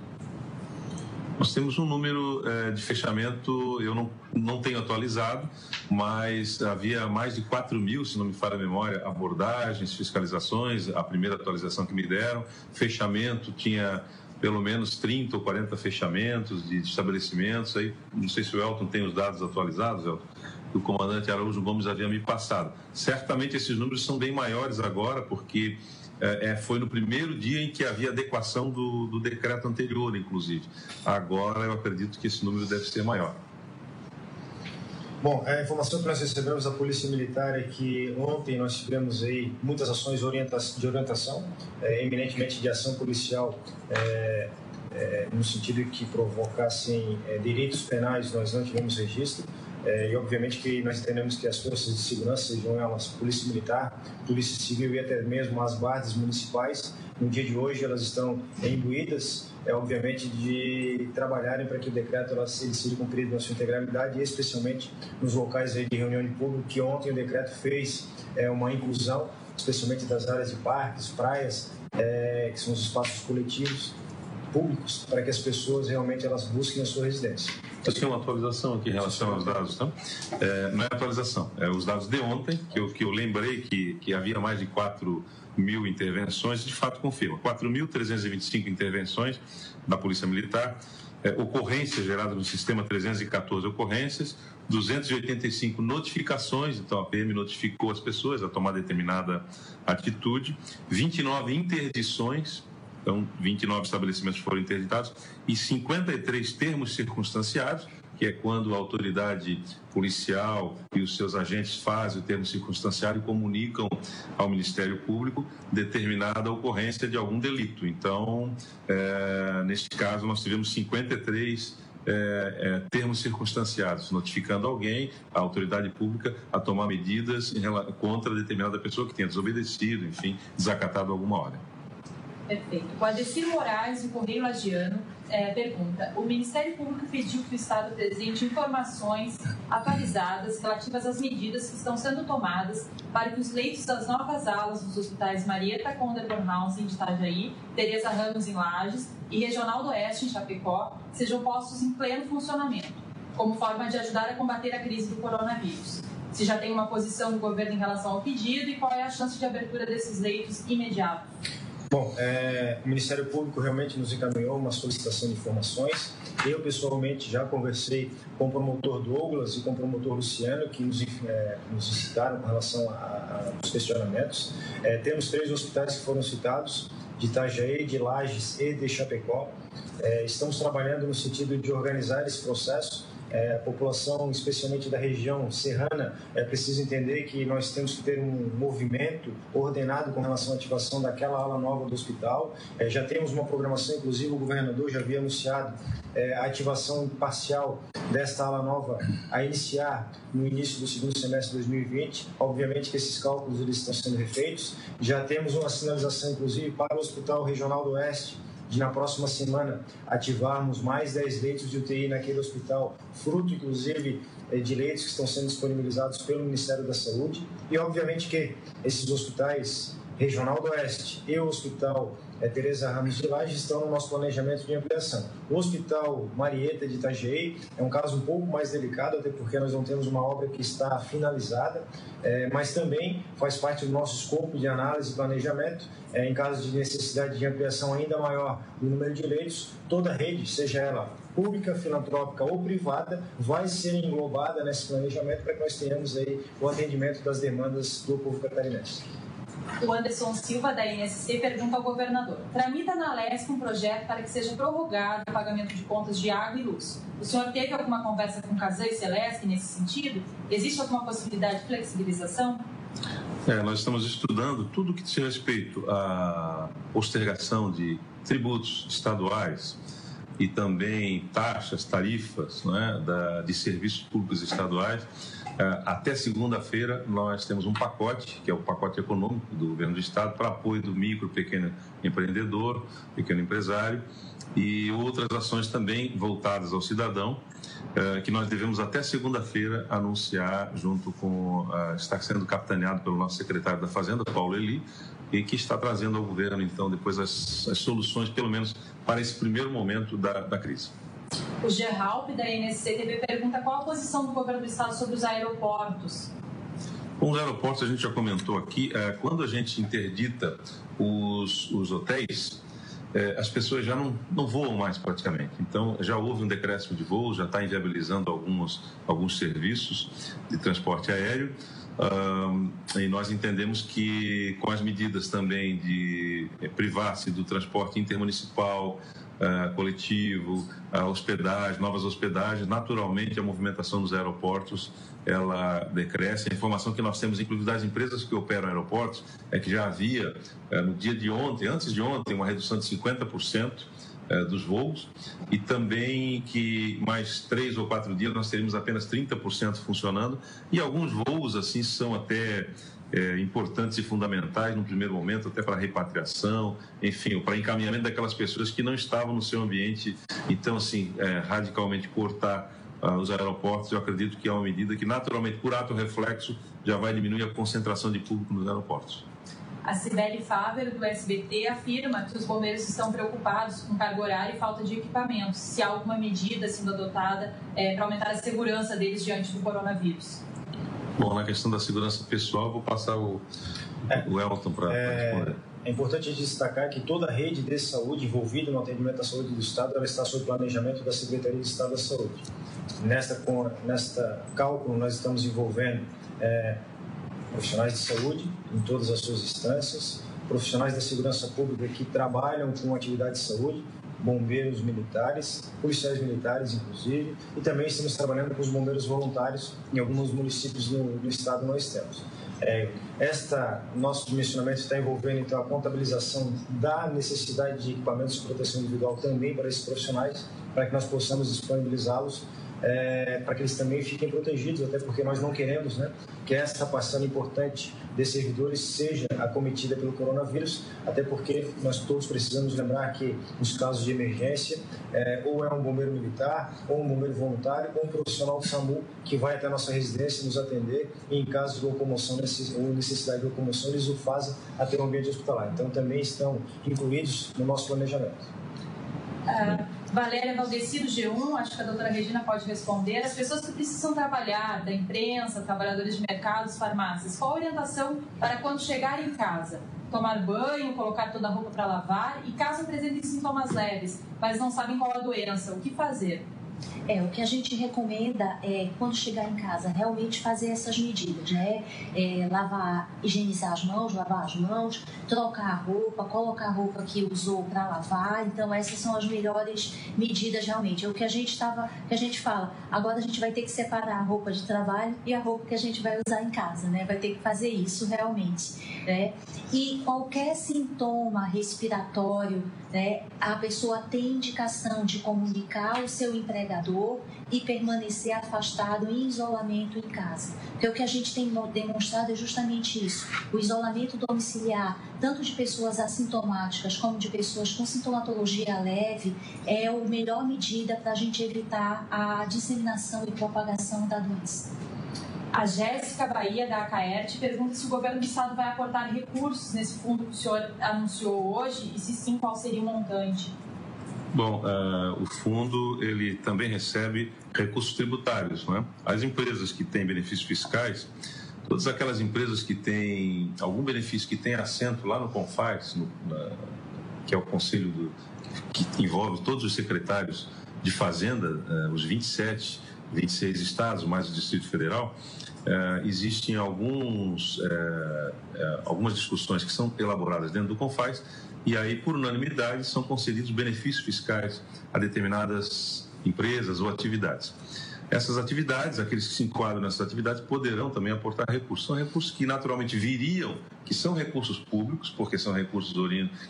Nós temos um número de fechamento, eu não tenho atualizado, mas havia mais de 4.000, se não me falha a memória, abordagens, fiscalizações, a primeira atualização que me deram. Fechamento, tinha pelo menos 30 ou 40 fechamentos de estabelecimentos. Aí, não sei se o Elton tem os dados atualizados, Elton, que o comandante Araújo Gomes havia me passado. Certamente esses números são bem maiores agora, porque foi no primeiro dia em que havia adequação do decreto anterior, inclusive. Agora, eu acredito que esse número deve ser maior. Bom, a informação que nós recebemos da Polícia Militar é que ontem nós tivemos aí muitas ações de orientação, eminentemente de ação policial, no sentido de que provocassem delitos penais, nós não tivemos registro. E obviamente que nós entendemos que as forças de segurança, sejam elas Polícia Militar, Polícia Civil e até mesmo as guardas municipais, no dia de hoje elas estão imbuídas, obviamente, de trabalharem para que o decreto seja cumprido na sua integralidade, e especialmente nos locais aí de reunião de público, que ontem o decreto fez uma inclusão, especialmente das áreas de parques, praias, que são os espaços coletivos públicos, para que as pessoas realmente elas busquem a sua residência. Eu tenho uma atualização aqui em relação aos dados, tá? Não é atualização, os dados de ontem, que eu lembrei que havia mais de 4.000 intervenções, de fato confirma, 4.325 intervenções da Polícia Militar, ocorrências geradas no sistema 314 ocorrências, 285 notificações, então a PM notificou as pessoas a tomar determinada atitude, 29 interdições, então 29 estabelecimentos foram interditados, e 53 termos circunstanciados, que é quando a autoridade policial e os seus agentes fazem o termo circunstanciado e comunicam ao Ministério Público determinada ocorrência de algum delito. Então, neste caso, nós tivemos 53 termos circunstanciados, notificando alguém, a autoridade pública, a tomar medidas contra determinada pessoa que tenha desobedecido, enfim, desacatado alguma ordem. Perfeito. O Adecir Moraes, do Correio Lagiano, pergunta: o Ministério Público pediu que o Estado apresente informações atualizadas relativas às medidas que estão sendo tomadas para que os leitos das novas alas dos hospitais Marieta Conder Bornhausen de Itajaí, Tereza Ramos em Lages e Regional do Oeste em Chapecó sejam postos em pleno funcionamento, como forma de ajudar a combater a crise do coronavírus. Se já tem uma posição do governo em relação ao pedido e qual é a chance de abertura desses leitos imediatos? Bom, o Ministério Público realmente nos encaminhou uma solicitação de informações. Eu, pessoalmente, já conversei com o promotor Douglas e com o promotor Luciano, que nos citaram com relação aos questionamentos. Temos 3 hospitais que foram citados, de Itajaí, de Lages e de Chapecó. Estamos trabalhando no sentido de organizar esse processo. A população, especialmente da região serrana, precisa entender que nós temos que ter um movimento ordenado com relação à ativação daquela ala nova do hospital. Já temos uma programação, inclusive o governador já havia anunciado a ativação parcial desta ala nova a iniciar no início do segundo semestre de 2020. Obviamente que esses cálculos eles estão sendo refeitos. Já temos uma sinalização, inclusive, para o Hospital Regional do Oeste, de na próxima semana ativarmos mais 10 leitos de UTI naquele hospital, fruto inclusive de leitos que estão sendo disponibilizados pelo Ministério da Saúde. E obviamente que esses hospitais Regional do Oeste e o Hospital Tereza Ramos de Lages estão no nosso planejamento de ampliação. O Hospital Marieta de Itajaí é um caso um pouco mais delicado, até porque nós não temos uma obra que está finalizada, mas também faz parte do nosso escopo de análise e planejamento. Em caso de necessidade de ampliação ainda maior do número de leitos, toda a rede, seja ela pública, filantrópica ou privada, vai ser englobada nesse planejamento para que nós tenhamos aí o atendimento das demandas do povo catarinense. O Anderson Silva, da INSC, pergunta ao governador: tramita na Alesc um projeto para que seja prorrogado o pagamento de contas de água e luz. O senhor teve alguma conversa com Casan e Celesc nesse sentido? Existe alguma possibilidade de flexibilização? Nós estamos estudando tudo que diz respeito à postergação de tributos estaduais e também taxas, tarifas, de serviços públicos estaduais. Até segunda-feira nós temos um pacote, que é o pacote econômico do governo do estado, para apoio do micro, pequeno empreendedor, pequeno empresário, e outras ações também voltadas ao cidadão, que nós devemos até segunda-feira anunciar, junto com, está sendo capitaneado pelo nosso secretário da Fazenda, Paulo Eli, e que está trazendo ao governo, então, depois as soluções, pelo menos para esse primeiro momento da crise. O Geralp, da NSC-TV, pergunta qual a posição do governo do estado sobre os aeroportos. Com os aeroportos, a gente já comentou aqui, quando a gente interdita os hotéis, as pessoas já não voam mais praticamente. Então, já houve um decréscimo de voos, já está inviabilizando alguns serviços de transporte aéreo. E nós entendemos que com as medidas também de privar-se do transporte intermunicipal, coletivo, hospedagem, novas hospedagens, naturalmente a movimentação dos aeroportos ela decresce. A informação que nós temos, inclusive das empresas que operam aeroportos, é que já havia no dia de ontem, antes de ontem, uma redução de 50% dos voos, e também que mais 3 ou 4 dias nós teríamos apenas 30% funcionando, e alguns voos assim são até importantes e fundamentais no primeiro momento, até para repatriação, enfim, para encaminhamento daquelas pessoas que não estavam no seu ambiente. Então, assim, radicalmente cortar os aeroportos, eu acredito que é uma medida que naturalmente, por ato reflexo, já vai diminuir a concentração de público nos aeroportos. A Cibele Faber, do SBT, afirma que os bombeiros estão preocupados com carga horária e falta de equipamentos. Se há alguma medida sendo adotada para aumentar a segurança deles diante do coronavírus. Bom, na questão da segurança pessoal, eu vou passar o Elton para responder. É importante destacar que toda a rede de saúde envolvida no atendimento da saúde do Estado ela está sob planejamento da Secretaria de Estado da Saúde. Nesta cálculo, nós estamos envolvendo profissionais de saúde em todas as suas instâncias, profissionais da segurança pública que trabalham com atividade de saúde, bombeiros militares, policiais militares, inclusive, e também estamos trabalhando com os bombeiros voluntários em alguns municípios no estado nós temos. Nosso dimensionamento está envolvendo então a contabilização da necessidade de equipamentos de proteção individual também para esses profissionais, para que nós possamos disponibilizá-los para que eles também fiquem protegidos, até porque nós não queremos, né, que essa parcela importante de servidores seja acometida pelo coronavírus, até porque nós todos precisamos lembrar que nos casos de emergência, ou é um bombeiro militar, ou um bombeiro voluntário, ou um profissional do SAMU que vai até a nossa residência nos atender e em caso de locomoção ou necessidade de locomoção, eles o fazem até o ambiente hospitalar. Então também estão incluídos no nosso planejamento. Valéria Valdeci, do G1, acho que a doutora Regina pode responder. As pessoas que precisam trabalhar, da imprensa, trabalhadores de mercados, farmácias, qual a orientação para quando chegar em casa? Tomar banho, colocar toda a roupa para lavar e caso apresentem sintomas leves, mas não sabem qual a doença, o que fazer? O que a gente recomenda é, quando chegar em casa, realmente fazer essas medidas, né? Higienizar as mãos, lavar as mãos, trocar a roupa, colocar a roupa que usou para lavar. Então, essas são as melhores medidas realmente. É o que a gente fala. Agora a gente vai ter que separar a roupa de trabalho e a roupa que a gente vai usar em casa, né? Vai ter que fazer isso realmente, né? E qualquer sintoma respiratório, né? A pessoa tem indicação de comunicar ao seu empregador e permanecer afastado em isolamento em casa. Porque o que a gente tem demonstrado é justamente isso. O isolamento domiciliar, tanto de pessoas assintomáticas como de pessoas com sintomatologia leve, é a melhor medida para a gente evitar a disseminação e propagação da doença. A Jéssica Bahia, da Acaerte, pergunta se o governo do estado vai aportar recursos nesse fundo que o senhor anunciou hoje e se sim, qual seria o montante? Bom, o fundo ele também recebe recursos tributários, né? As empresas que têm benefícios fiscais, todas aquelas empresas que têm algum benefício que tem assento lá no CONFAS, que é o conselho que envolve todos os secretários de Fazenda, os 26 estados, mais o Distrito Federal, existem algumas discussões que são elaboradas dentro do CONFAS e aí, por unanimidade, são concedidos benefícios fiscais a determinadas empresas ou atividades. Essas atividades, aqueles que se enquadram nessas atividades, poderão também aportar recursos. São recursos que naturalmente viriam, que são recursos públicos, porque são recursos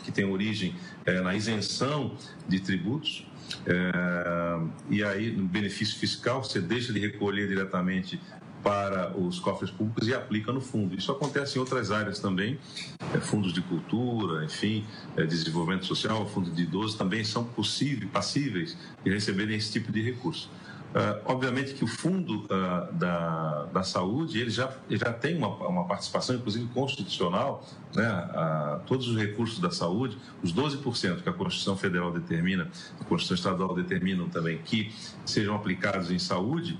que têm origem na isenção de tributos. E aí, no benefício fiscal, você deixa de recolher diretamente para os cofres públicos e aplica no fundo. Isso acontece em outras áreas também, fundos de cultura, enfim, desenvolvimento social, fundo de idosos também são passíveis de receberem esse tipo de recurso. Obviamente que o fundo da saúde ele já tem uma participação, inclusive constitucional, né? Todos os recursos da saúde, os 12% que a Constituição Federal determina, a Constituição Estadual determinam também que sejam aplicados em saúde,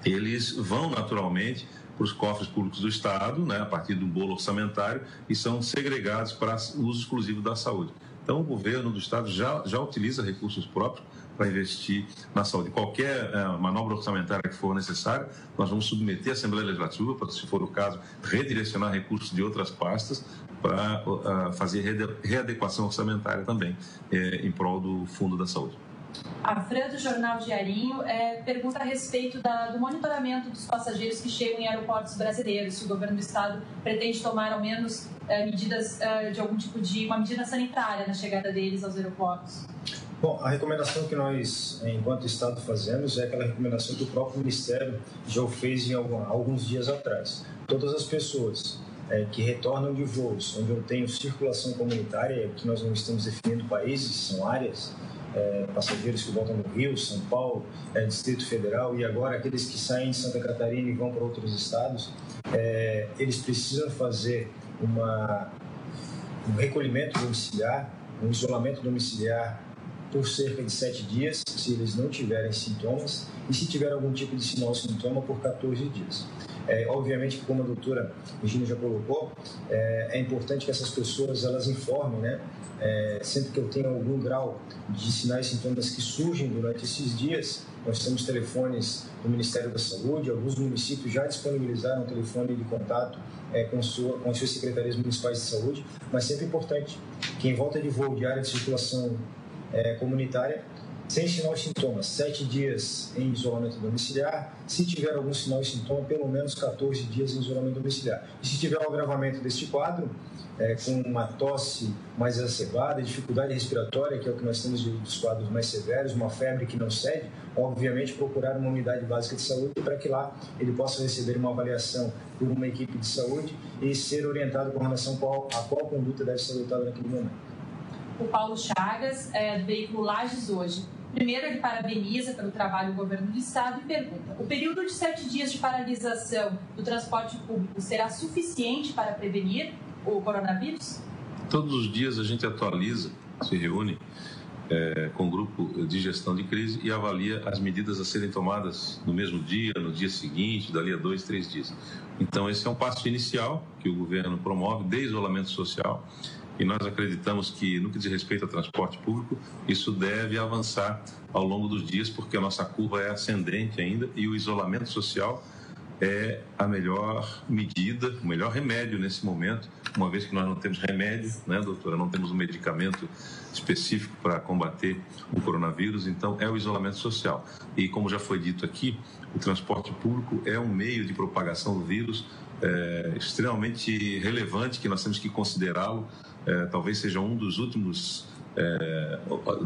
eles vão naturalmente para os cofres públicos do Estado, né, a partir de um bolo orçamentário, e são segregados para uso exclusivo da saúde. Então, o governo do Estado já utiliza recursos próprios para investir na saúde. Qualquer manobra orçamentária que for necessária, nós vamos submeter à Assembleia Legislativa para, se for o caso, redirecionar recursos de outras pastas para fazer readequação orçamentária também em prol do Fundo da Saúde. A Fran, do Jornal Diarinho, pergunta a respeito do monitoramento dos passageiros que chegam em aeroportos brasileiros, se o governo do estado pretende tomar ao menos medidas de algum tipo de uma medida sanitária na chegada deles aos aeroportos. Bom, a recomendação que nós, enquanto Estado, fazemos é aquela recomendação que o próprio Ministério já o fez alguns dias atrás. Todas as pessoas que retornam de voos onde eu tenho circulação comunitária, que nós não estamos definindo países, são áreas, passageiros que voltam do Rio, São Paulo, Distrito Federal e agora aqueles que saem de Santa Catarina e vão para outros estados, eles precisam fazer um recolhimento domiciliar, um isolamento domiciliar por cerca de 7 dias, se eles não tiverem sintomas, e se tiver algum tipo de sinal ou sintoma, por 14 dias. Obviamente que, como a doutora Regina já colocou, é importante que essas pessoas elas informem, né? Sempre que eu tenho algum grau de sinais e sintomas que surgem durante esses dias, nós temos telefones do Ministério da Saúde, alguns municípios já disponibilizaram um telefone de contato com suas secretarias municipais de saúde, mas sempre importante que em volta de voo de área de circulação comunitária, Sem sinal e sintoma, 7 dias em isolamento domiciliar. Se tiver algum sinal e sintoma, pelo menos 14 dias em isolamento domiciliar. E se tiver um agravamento deste quadro, com uma tosse mais exacerbada, dificuldade respiratória, que é o que nós temos dos quadros mais severos, uma febre que não cede, obviamente procurar uma unidade básica de saúde para que lá ele possa receber uma avaliação por uma equipe de saúde e ser orientado com relação a qual conduta deve ser adotada naquele momento. O Paulo Chagas, do veículo Lages Hoje. Primeiro, ele parabeniza pelo trabalho do governo do estado e pergunta: o período de 7 dias de paralisação do transporte público será suficiente para prevenir o coronavírus? Todos os dias a gente atualiza, se reúne com o grupo de gestão de crise e avalia as medidas a serem tomadas no mesmo dia, no dia seguinte, dali a 2, 3 dias. Então, esse é um passo inicial que o governo promove de isolamento social. E nós acreditamos que, no que diz respeito ao transporte público, isso deve avançar ao longo dos dias, porque a nossa curva é ascendente ainda e o isolamento social é a melhor medida, o melhor remédio nesse momento, uma vez que nós não temos remédio, né, doutora? Não temos um medicamento específico para combater o coronavírus, então é o isolamento social. E, como já foi dito aqui, o transporte público é um meio de propagação do vírus extremamente relevante, que nós temos que considerá-lo. Talvez seja um dos últimos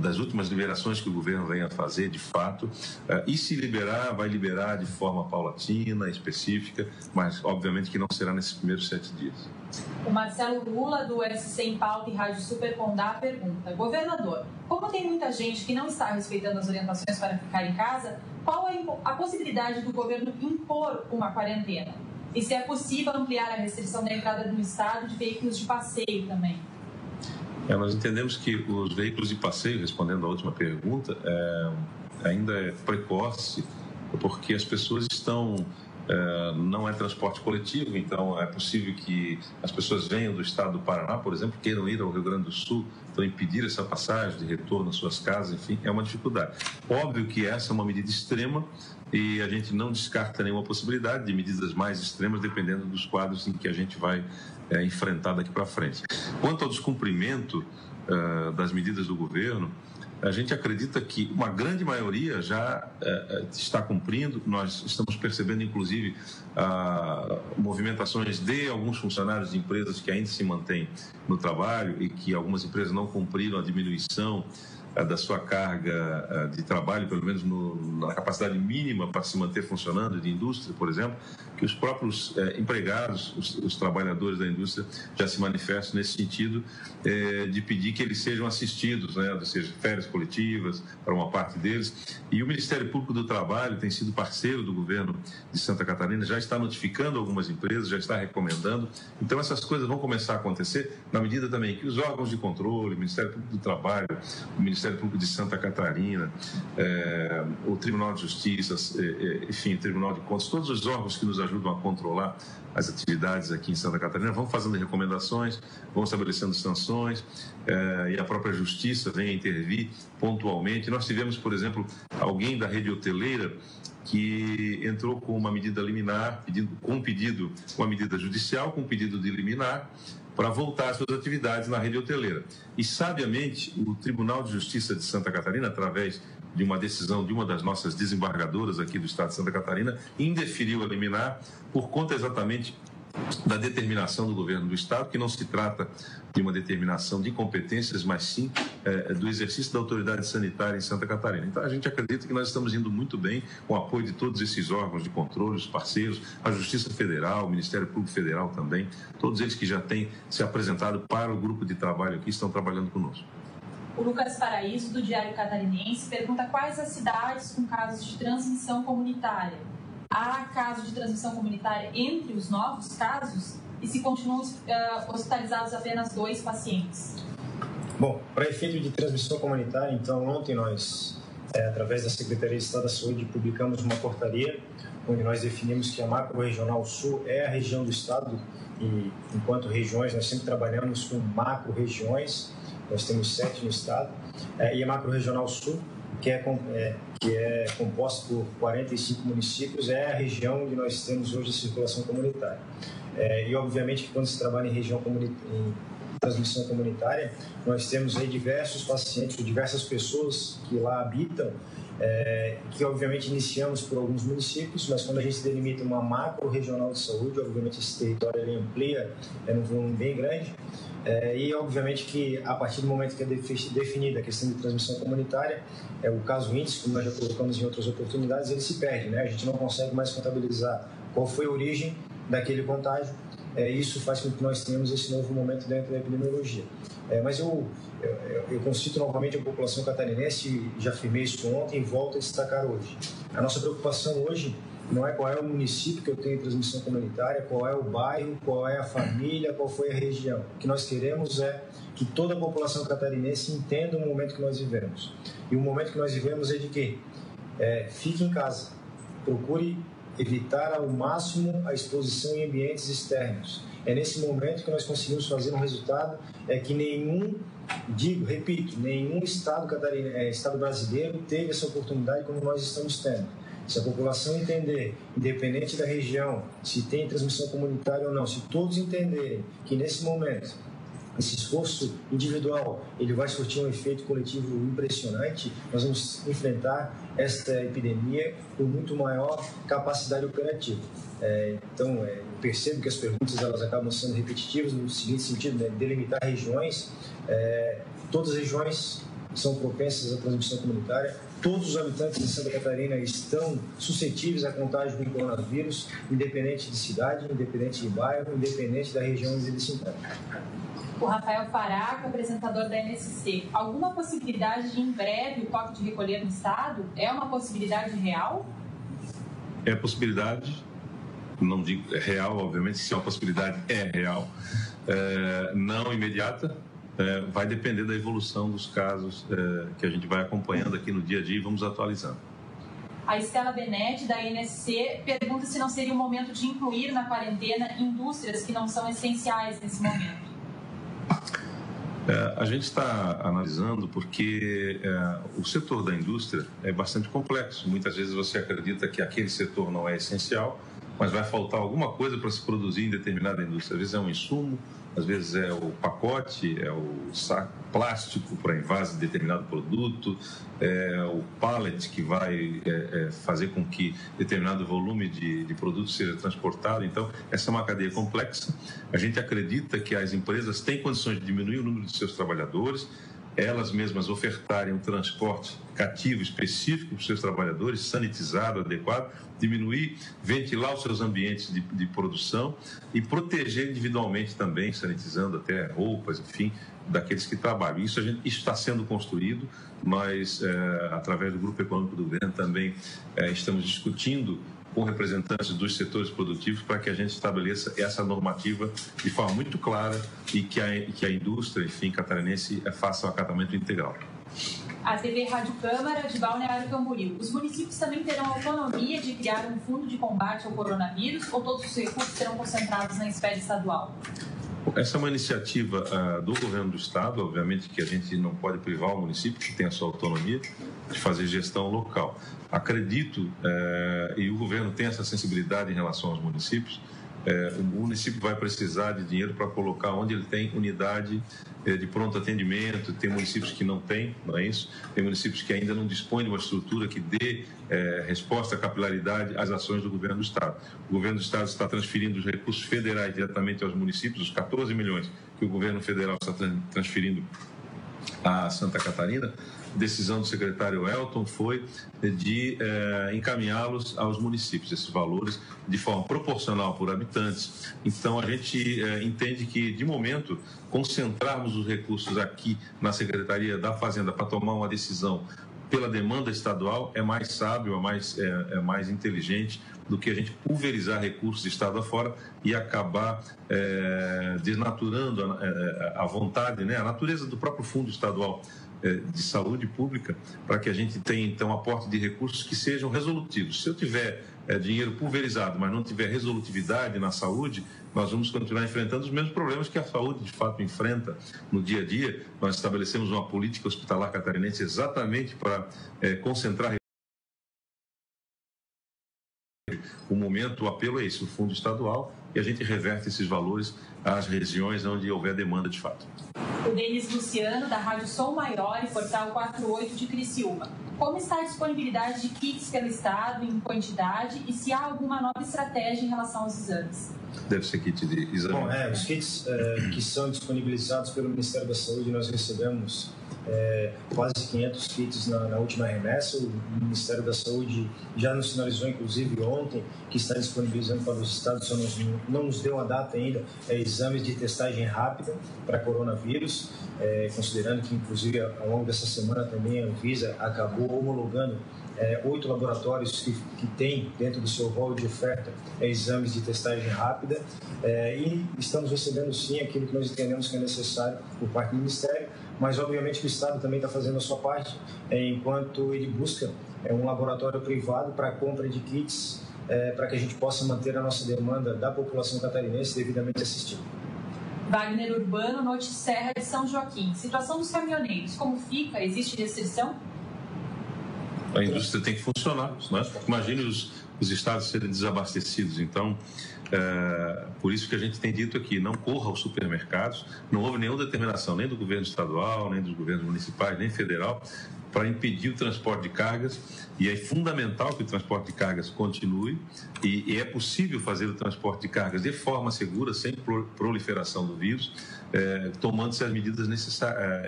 das últimas liberações que o governo vem a fazer, de fato, e se liberar, vai liberar de forma paulatina, específica, mas obviamente que não será nesses primeiros 7 dias. O Marcelo Lula, do SC em Pauta e Rádio Super Condá, pergunta: governador, como tem muita gente que não está respeitando as orientações para ficar em casa, qual é a possibilidade do governo impor uma quarentena? E se é possível ampliar a restrição da entrada no estado de veículos de passeio também? Nós entendemos que os veículos de passeio, respondendo à última pergunta, ainda é precoce, porque as pessoas estão... não é transporte coletivo, então é possível que as pessoas venham do estado do Paraná, por exemplo, queiram ir ao Rio Grande do Sul, então impedir essa passagem de retorno às suas casas, enfim, é uma dificuldade. Óbvio que essa é uma medida extrema e a gente não descarta nenhuma possibilidade de medidas mais extremas, dependendo dos quadros em que a gente vai enfrentar daqui para frente. Quanto ao descumprimento das medidas do governo, a gente acredita que uma grande maioria já está cumprindo. Nós estamos percebendo, inclusive, movimentações de alguns funcionários de empresas que ainda se mantêm no trabalho e que algumas empresas não cumpriram a diminuição da sua carga de trabalho, pelo menos na capacidade mínima para se manter funcionando, de indústria, por exemplo, que os próprios empregados, os trabalhadores da indústria já se manifestam nesse sentido de pedir que eles sejam assistidos, né, ou seja, férias coletivas para uma parte deles. E o Ministério Público do Trabalho tem sido parceiro do governo de Santa Catarina, já está notificando algumas empresas, já está recomendando. Então, essas coisas vão começar a acontecer na medida também que os órgãos de controle, o Ministério Público do Trabalho, o Ministério Público de Santa Catarina, o Tribunal de Justiça, enfim, o Tribunal de Contas, todos os órgãos que nos ajudam a controlar as atividades aqui em Santa Catarina vão fazendo recomendações, vão estabelecendo sanções, e a própria Justiça vem a intervir pontualmente. Nós tivemos, por exemplo, alguém da rede hoteleira que entrou com uma medida liminar, uma medida judicial com um pedido de liminar, para voltar às suas atividades na rede hoteleira. E, sabiamente, o Tribunal de Justiça de Santa Catarina, através de uma decisão de uma das nossas desembargadoras aqui do Estado de Santa Catarina, indeferiu a liminar por conta exatamente da determinação do governo do Estado, que não se trata de uma determinação de competências, mas sim do exercício da autoridade sanitária em Santa Catarina. Então, a gente acredita que nós estamos indo muito bem com o apoio de todos esses órgãos de controle, os parceiros, a Justiça Federal, o Ministério Público Federal também, todos eles que já têm se apresentado para o grupo de trabalho aqui, estão trabalhando conosco. O Lucas Paraíso, do Diário Catarinense, pergunta quais as cidades com casos de transmissão comunitária. Há caso de transmissão comunitária entre os novos casos? E se continuam hospitalizados apenas 2 pacientes? Bom, para efeito de transmissão comunitária, então, ontem nós, através da Secretaria de Estado da Saúde, publicamos uma portaria onde nós definimos que a macro-regional sul é a região do Estado e, enquanto regiões, nós sempre trabalhamos com macro-regiões, nós temos 7 no Estado, e a macro-regional sul, que é composta por 45 municípios, é a região onde nós temos hoje a circulação comunitária. E, obviamente, que quando se trabalha em região transmissão comunitária, nós temos aí diversos pacientes, diversas pessoas que lá habitam, que obviamente iniciamos por alguns municípios, mas quando a gente delimita uma macro regional de saúde, obviamente esse território ele amplia, num volume bem grande, e obviamente que a partir do momento que é definida a questão de transmissão comunitária, o caso índice, como nós já colocamos em outras oportunidades, ele se perde, né? A gente não consegue mais contabilizar qual foi a origem daquele contágio. Isso faz com que nós tenhamos esse novo momento dentro da epidemiologia. Mas eu concito novamente a população catarinense, já afirmei isso ontem e volto a destacar hoje. A nossa preocupação hoje não é qual é o município que eu tenho transmissão comunitária, qual é o bairro, qual é a família, qual foi a região. O que nós queremos é que toda a população catarinense entenda o momento que nós vivemos. E o momento que nós vivemos é de quê? Fique em casa, procure evitar ao máximo a exposição em ambientes externos. É nesse momento que nós conseguimos fazer um resultado que nenhum estado brasileiro teve essa oportunidade como nós estamos tendo. Se a população entender, independente da região, se tem transmissão comunitária ou não, se todos entenderem que nesse momento esse esforço individual ele vai surtir um efeito coletivo impressionante, nós vamos enfrentar esta epidemia com muito maior capacidade operativa. Então, eu percebo que as perguntas elas acabam sendo repetitivas no seguinte sentido, né? Delimitar regiões. Todas as regiões são propensas à transmissão comunitária. Todos os habitantes de Santa Catarina estão suscetíveis a contágio com o coronavírus, independente de cidade, independente de bairro, independente da região onde eles se encontram. O Rafael Faraca, apresentador da NSC. Alguma possibilidade de, em breve, o toque de recolher no Estado? É uma possibilidade real? É possibilidade, não digo real, obviamente, se é uma possibilidade, é real. Não imediata, vai depender da evolução dos casos que a gente vai acompanhando aqui no dia a dia e vamos atualizando. A Estela Benetti, da NSC, pergunta se não seria o momento de incluir na quarentena indústrias que não são essenciais nesse momento. A gente está analisando porque o setor da indústria é bastante complexo. Muitas vezes você acredita que aquele setor não é essencial, mas vai faltar alguma coisa para se produzir em determinada indústria. Às vezes é um insumo, às vezes é o pacote, é o saco plástico para envase de determinado produto, é o pallet que vai fazer com que determinado volume de produto seja transportado. Então, essa é uma cadeia complexa. A gente acredita que as empresas têm condições de diminuir o número de seus trabalhadores, elas mesmas ofertarem um transporte cativo específico para os seus trabalhadores, sanitizado, adequado, diminuir, ventilar os seus ambientes de produção e proteger individualmente também, sanitizando até roupas, enfim, daqueles que trabalham. Isso está sendo construído, nós, através do Grupo Econômico do Governo, também estamos discutindo com representantes dos setores produtivos para que a gente estabeleça essa normativa de forma muito clara e que a indústria, enfim, catarinense faça o acatamento integral. A TV Rádio Câmara de Balneário Camboriú. Os municípios também terão autonomia de criar um fundo de combate ao coronavírus ou todos os recursos serão concentrados na esfera estadual? Essa é uma iniciativa do governo do estado, obviamente que a gente não pode privar o município, que tem a sua autonomia, de fazer gestão local. Acredito, e o governo tem essa sensibilidade em relação aos municípios, o município vai precisar de dinheiro para colocar onde ele tem unidade de pronto atendimento. Tem municípios que não têm, não é isso? Tem municípios que ainda não dispõem de uma estrutura que dê resposta, capilaridade às ações do governo do estado. O governo do estado está transferindo os recursos federais diretamente aos municípios, os 14 milhões que o governo federal está transferindo a Santa Catarina. A decisão do secretário Elton foi de encaminhá-los aos municípios, esses valores, de forma proporcional por habitantes. Então, a gente entende que, de momento, concentrarmos os recursos aqui na Secretaria da Fazenda para tomar uma decisão pela demanda estadual é mais sábio, é mais inteligente do que a gente pulverizar recursos de estado afora e acabar desnaturando a vontade, né, a natureza do próprio fundo estadual de saúde pública, para que a gente tenha, então, aporte de recursos que sejam resolutivos. Se eu tiver dinheiro pulverizado, mas não tiver resolutividade na saúde, nós vamos continuar enfrentando os mesmos problemas que a saúde, de fato, enfrenta no dia a dia. Nós estabelecemos uma política hospitalar catarinense exatamente para concentrar. O momento, o apelo é esse, o fundo estadual, e a gente reverte esses valores às regiões onde houver demanda de fato. O Denis Luciano, da Rádio Som Maior e Portal 48 de Criciúma. Como está a disponibilidade de kits pelo Estado em quantidade e se há alguma nova estratégia em relação aos exames? Deve ser kit de exame. Bom, os kits que são disponibilizados pelo Ministério da Saúde, nós recebemos quase 500 kits na última remessa. O Ministério da Saúde já nos sinalizou, inclusive ontem, que está disponibilizando para os estados, só não nos deu a data ainda, exames de testagem rápida para coronavírus, considerando que, inclusive, ao longo dessa semana também a Anvisa acabou homologando 8 laboratórios que têm dentro do seu rol de oferta exames de testagem rápida, e estamos recebendo sim aquilo que nós entendemos que é necessário por parte do Ministério, mas obviamente o Estado também está fazendo a sua parte, enquanto ele busca um laboratório privado para a compra de kits, para que a gente possa manter a nossa demanda da população catarinense devidamente assistida. Wagner Urbano, Noite Serra de São Joaquim. Situação dos caminhoneiros, como fica? Existe restrição? A indústria tem que funcionar, né? Imagine os estados serem desabastecidos. Então, por isso que a gente tem dito aqui, não corra aos supermercados. Não houve nenhuma determinação, nem do governo estadual, nem dos governos municipais, nem federal, para impedir o transporte de cargas. E é fundamental que o transporte de cargas continue, e é possível fazer o transporte de cargas de forma segura, sem proliferação do vírus, tomando-se as medidas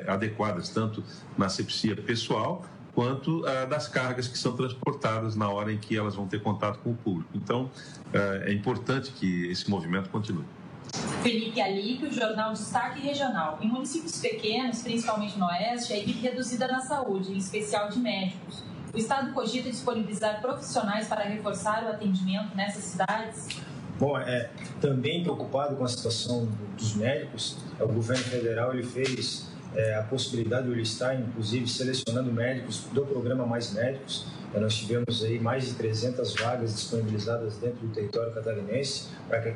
adequadas, tanto na asepsia pessoal, quanto das cargas que são transportadas na hora em que elas vão ter contato com o público. Então, é importante que esse movimento continue. Felipe Alípio, Jornal Destaque Regional. Em municípios pequenos, principalmente no Oeste, a equipe reduzida na saúde, em especial de médicos. O Estado cogita disponibilizar profissionais para reforçar o atendimento nessas cidades? Bom, também preocupado com a situação dos médicos, o governo federal ele fez a possibilidade de ele estar, inclusive, selecionando médicos do programa Mais Médicos. Nós tivemos aí mais de 300 vagas disponibilizadas dentro do território catarinense para que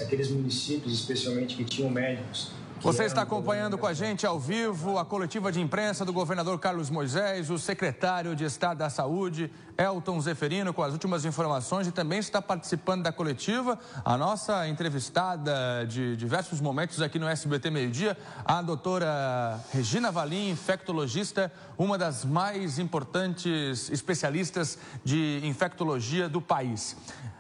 aqueles municípios, especialmente que tinham médicos. Você está acompanhando com a gente ao vivo a coletiva de imprensa do governador Carlos Moisés, o secretário de Estado da Saúde, Elton Zeferino, com as últimas informações, e também está participando da coletiva a nossa entrevistada de diversos momentos aqui no SBT Meio-Dia, a doutora Regina Valim, infectologista, uma das mais importantes especialistas de infectologia do país.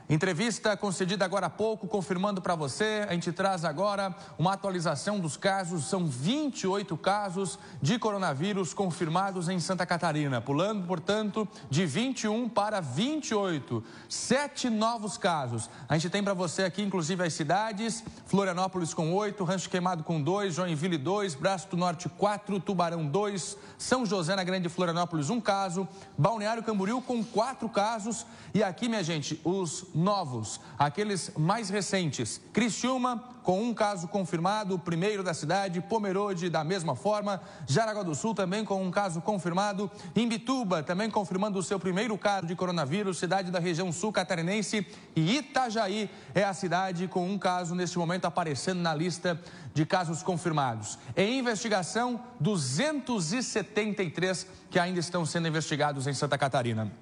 Entrevista concedida agora há pouco, confirmando para você, a gente traz agora uma atualização dos casos, são 28 casos de coronavírus confirmados em Santa Catarina, pulando, portanto, de 21 para 28, 7 novos casos. A gente tem para você aqui, inclusive, as cidades, Florianópolis com 8, Rancho Queimado com 2, Joinville 2, Braço do Norte 4, Tubarão 2, São José na Grande Florianópolis 1 caso, Balneário Camboriú com 4 casos, e aqui, minha gente, os novos, aqueles mais recentes, Criciúma com 1 caso confirmado, o primeiro da cidade, Pomerode da mesma forma, Jaraguá do Sul também com 1 caso confirmado, Imbituba também confirmando o seu primeiro caso de coronavírus, cidade da região sul catarinense, e Itajaí é a cidade com 1 caso neste momento aparecendo na lista de casos confirmados. Em investigação, 273 que ainda estão sendo investigados em Santa Catarina.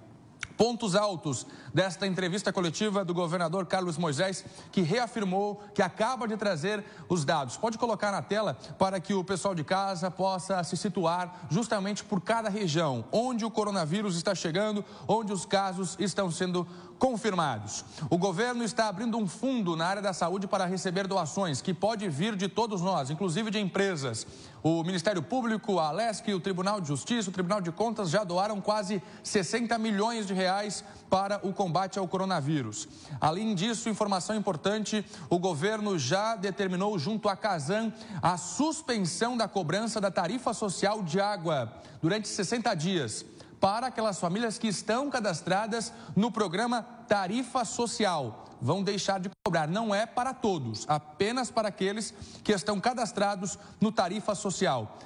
Pontos altos desta entrevista coletiva do governador Carlos Moisés, que reafirmou que acaba de trazer os dados. Pode colocar na tela para que o pessoal de casa possa se situar justamente por cada região, onde o coronavírus está chegando, onde os casos estão sendo confirmados. O governo está abrindo um fundo na área da saúde para receber doações, que pode vir de todos nós, inclusive de empresas. O Ministério Público, a Alesc, o Tribunal de Justiça, o Tribunal de Contas já doaram quase 60 milhões de reais para o combate ao coronavírus. Além disso, informação importante, o governo já determinou junto à Casan a suspensão da cobrança da tarifa social de água durante 60 dias para aquelas famílias que estão cadastradas no programa Tarifa Social. Vão deixar de cobrar, não é para todos, apenas para aqueles que estão cadastrados no Tarifa Social.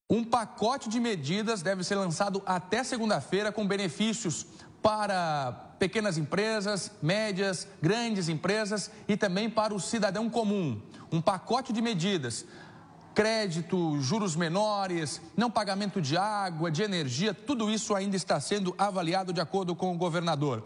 Um pacote de medidas deve ser lançado até segunda-feira com benefícios para pequenas empresas, médias, grandes empresas e também para o cidadão comum. Um pacote de medidas, crédito, juros menores, não pagamento de água, de energia, tudo isso ainda está sendo avaliado de acordo com o governador.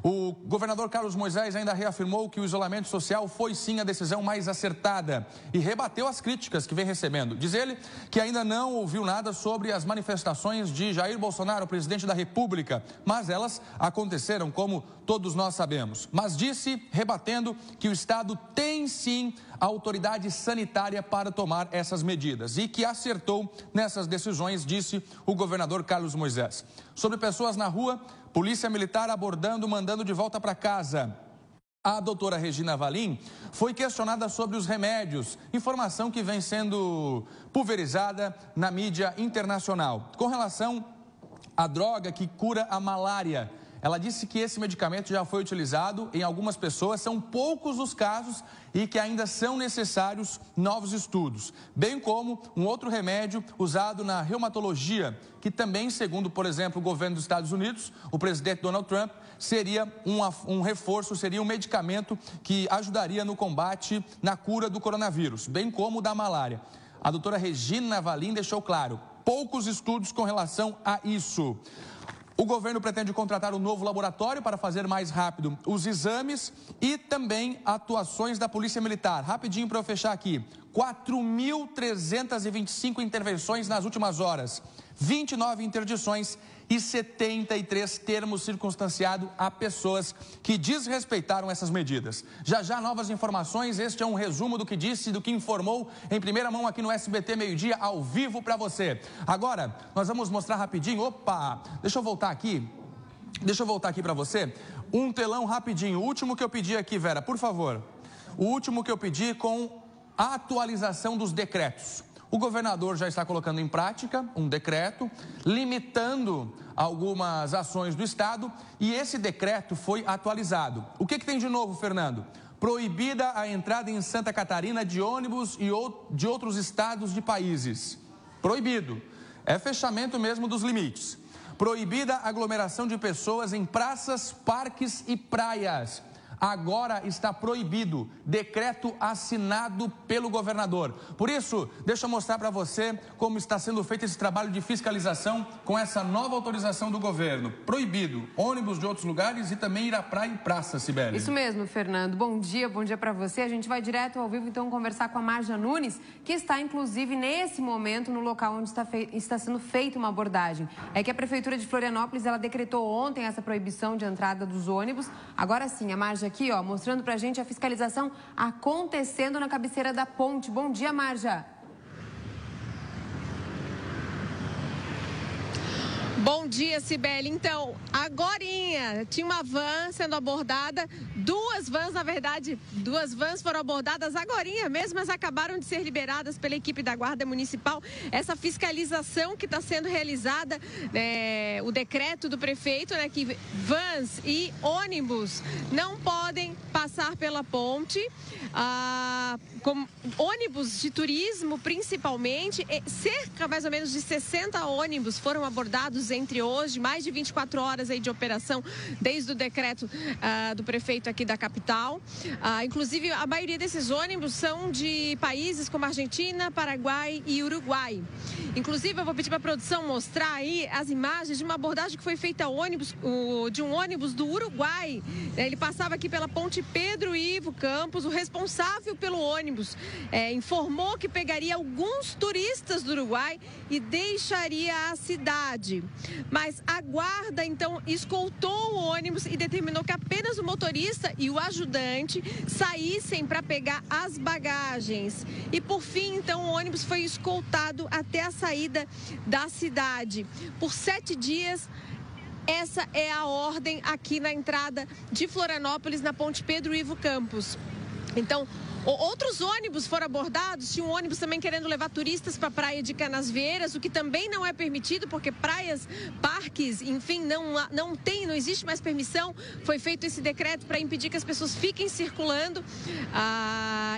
O governador Carlos Moisés ainda reafirmou que o isolamento social foi sim a decisão mais acertada e rebateu as críticas que vem recebendo. Diz ele que ainda não ouviu nada sobre as manifestações de Jair Bolsonaro, presidente da República, mas elas aconteceram, como todos nós sabemos. Mas disse, rebatendo, que o Estado tem sim a autoridade sanitária para tomar essas medidas e que acertou nessas decisões, disse o governador Carlos Moisés. Sobre pessoas na rua, Polícia Militar abordando, mandando de volta para casa. A doutora Regina Valim foi questionada sobre os remédios, informação que vem sendo pulverizada na mídia internacional. Com relação à droga que cura a malária, ela disse que esse medicamento já foi utilizado em algumas pessoas, são poucos os casos e que ainda são necessários novos estudos, bem como um outro remédio usado na reumatologia, que também, segundo, por exemplo, o governo dos Estados Unidos, o presidente Donald Trump, seria um reforço, seria um medicamento que ajudaria no combate, na cura do coronavírus, bem como da malária. A doutora Regina Valim deixou claro, poucos estudos com relação a isso. O governo pretende contratar um novo laboratório para fazer mais rápido os exames e também atuações da Polícia Militar. Rapidinho para eu fechar aqui. 4.325 intervenções nas últimas horas, 29 interdições e 73 termos circunstanciados a pessoas que desrespeitaram essas medidas. Já já novas informações, este é um resumo do que disse, do que informou em primeira mão aqui no SBT Meio-Dia, ao vivo para você. Agora, nós vamos mostrar rapidinho, deixa eu voltar aqui para você, um telão rapidinho, o último que eu pedi aqui, Vera, por favor, o último que eu pedi com a atualização dos decretos. O governador já está colocando em prática um decreto limitando algumas ações do Estado e esse decreto foi atualizado. O que tem de novo, Fernando? Proibida a entrada em Santa Catarina de ônibus e de outros estados de países. Proibido. É fechamento mesmo dos limites. Proibida a aglomeração de pessoas em praças, parques e praias. Agora está proibido, decreto assinado pelo governador. Por isso, deixa eu mostrar para você como está sendo feito esse trabalho de fiscalização com essa nova autorização do governo. Proibido, ônibus de outros lugares e também ir à praia e praça, Sibeli. Isso mesmo, Fernando. Bom dia para você. A gente vai direto ao vivo, então, conversar com a Marja Nunes, que está, inclusive, nesse momento, no local onde está sendo feita uma abordagem. É que a Prefeitura de Florianópolis, ela decretou ontem essa proibição de entrada dos ônibus. Agora sim, a Marja aqui, mostrando pra gente a fiscalização acontecendo na cabeceira da ponte. Bom dia, Marja. Bom dia, Sibeli. Então, agorinha, tinha uma van sendo abordada, duas vans foram abordadas agorinha mesmo, mas acabaram de ser liberadas pela equipe da Guarda Municipal. Essa fiscalização que está sendo realizada, o decreto do prefeito, que vans e ônibus não podem passar pela ponte, como ônibus de turismo principalmente, cerca mais ou menos de 60 ônibus foram abordados entre hoje, mais de 24 horas aí de operação desde o decreto do prefeito aqui da capital. Inclusive, a maioria desses ônibus são de países como Argentina, Paraguai e Uruguai. Inclusive, eu vou pedir para a produção mostrar aí as imagens de uma abordagem que foi feita de um ônibus do Uruguai. Ele passava aqui pela ponte Pedro Ivo Campos. O responsável pelo ônibus informou que pegaria alguns turistas do Uruguai e deixaria a cidade. Mas a guarda, então, escoltou o ônibus e determinou que apenas o motorista e o ajudante saíssem para pegar as bagagens. E, por fim, então, o ônibus foi escoltado até a saída da cidade. Por 7 dias, essa é a ordem aqui na entrada de Florianópolis, na ponte Pedro Ivo Campos. Então, outros ônibus foram abordados, tinha um ônibus também querendo levar turistas para a praia de Canasvieiras, o que também não é permitido, porque praias, parques, enfim, não existe mais permissão. Foi feito esse decreto para impedir que as pessoas fiquem circulando.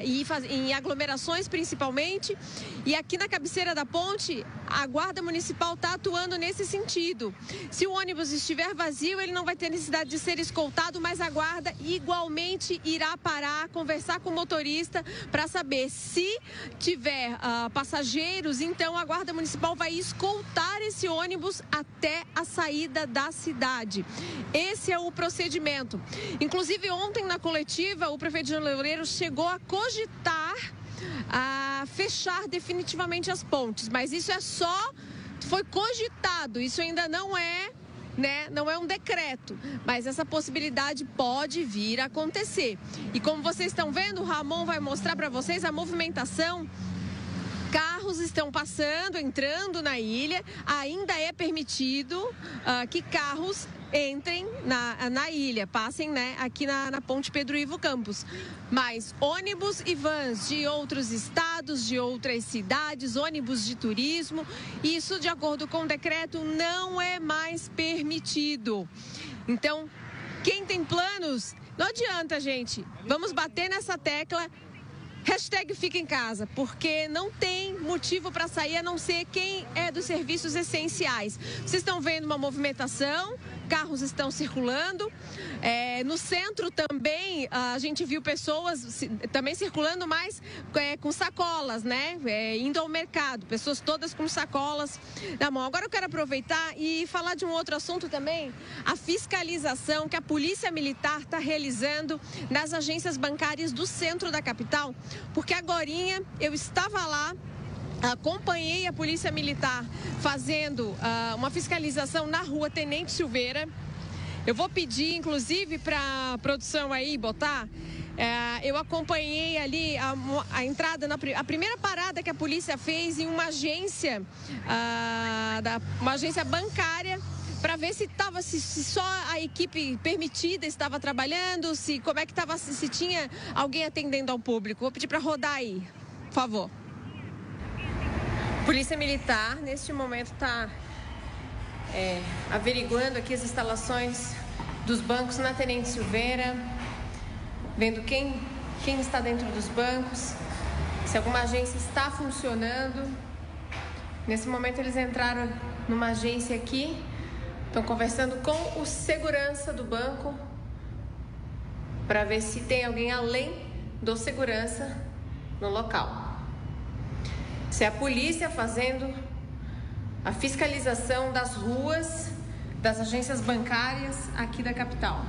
e em aglomerações principalmente. E aqui na cabeceira da ponte, a Guarda Municipal está atuando nesse sentido. Se o ônibus estiver vazio, ele não vai ter necessidade de ser escoltado, mas a Guarda igualmente irá parar, conversar com o motorista para saber se tiver passageiros, então a Guarda Municipal vai escoltar esse ônibus até a saída da cidade. Esse é o procedimento. Inclusive, ontem na coletiva, o prefeito Jean Loureiro chegou a cogitar a fechar definitivamente as pontes, mas isso foi cogitado, isso ainda não é, não é um decreto, mas essa possibilidade pode vir a acontecer. E como vocês estão vendo, o Ramon vai mostrar para vocês a movimentação. Carros estão passando, entrando na ilha, ainda é permitido que carros entrem na ilha, passem aqui na ponte Pedro Ivo Campos. Mas ônibus e vans de outros estados, de outras cidades, ônibus de turismo, isso de acordo com o decreto não é mais permitido. Então, quem tem planos, não adianta, gente, vamos bater nessa tecla. Hashtag fica em casa, porque não tem motivo para sair a não ser quem é dos serviços essenciais. Vocês estão vendo uma movimentação, carros estão circulando. No centro também a gente viu pessoas também circulando, mas com sacolas, indo ao mercado, pessoas todas com sacolas na mão. Agora eu quero aproveitar e falar de um outro assunto também, a fiscalização que a Polícia Militar está realizando nas agências bancárias do centro da capital, porque agorinha eu estava lá, acompanhei a Polícia Militar fazendo uma fiscalização na rua Tenente Silveira. Eu vou pedir, inclusive, para a produção aí botar. Eu acompanhei ali a entrada, a primeira parada que a polícia fez em uma agência, uma agência bancária, para ver se só a equipe permitida estava trabalhando, como é que estava, se tinha alguém atendendo ao público. Vou pedir para rodar aí, por favor. Polícia Militar, neste momento, está averiguando aqui as instalações dos bancos na Tenente Silveira, vendo quem está dentro dos bancos, se alguma agência está funcionando. Nesse momento, eles entraram numa agência aqui, estão conversando com o segurança do banco para ver se tem alguém além do segurança no local. Se é a polícia fazendo a fiscalização das ruas, das agências bancárias aqui da capital.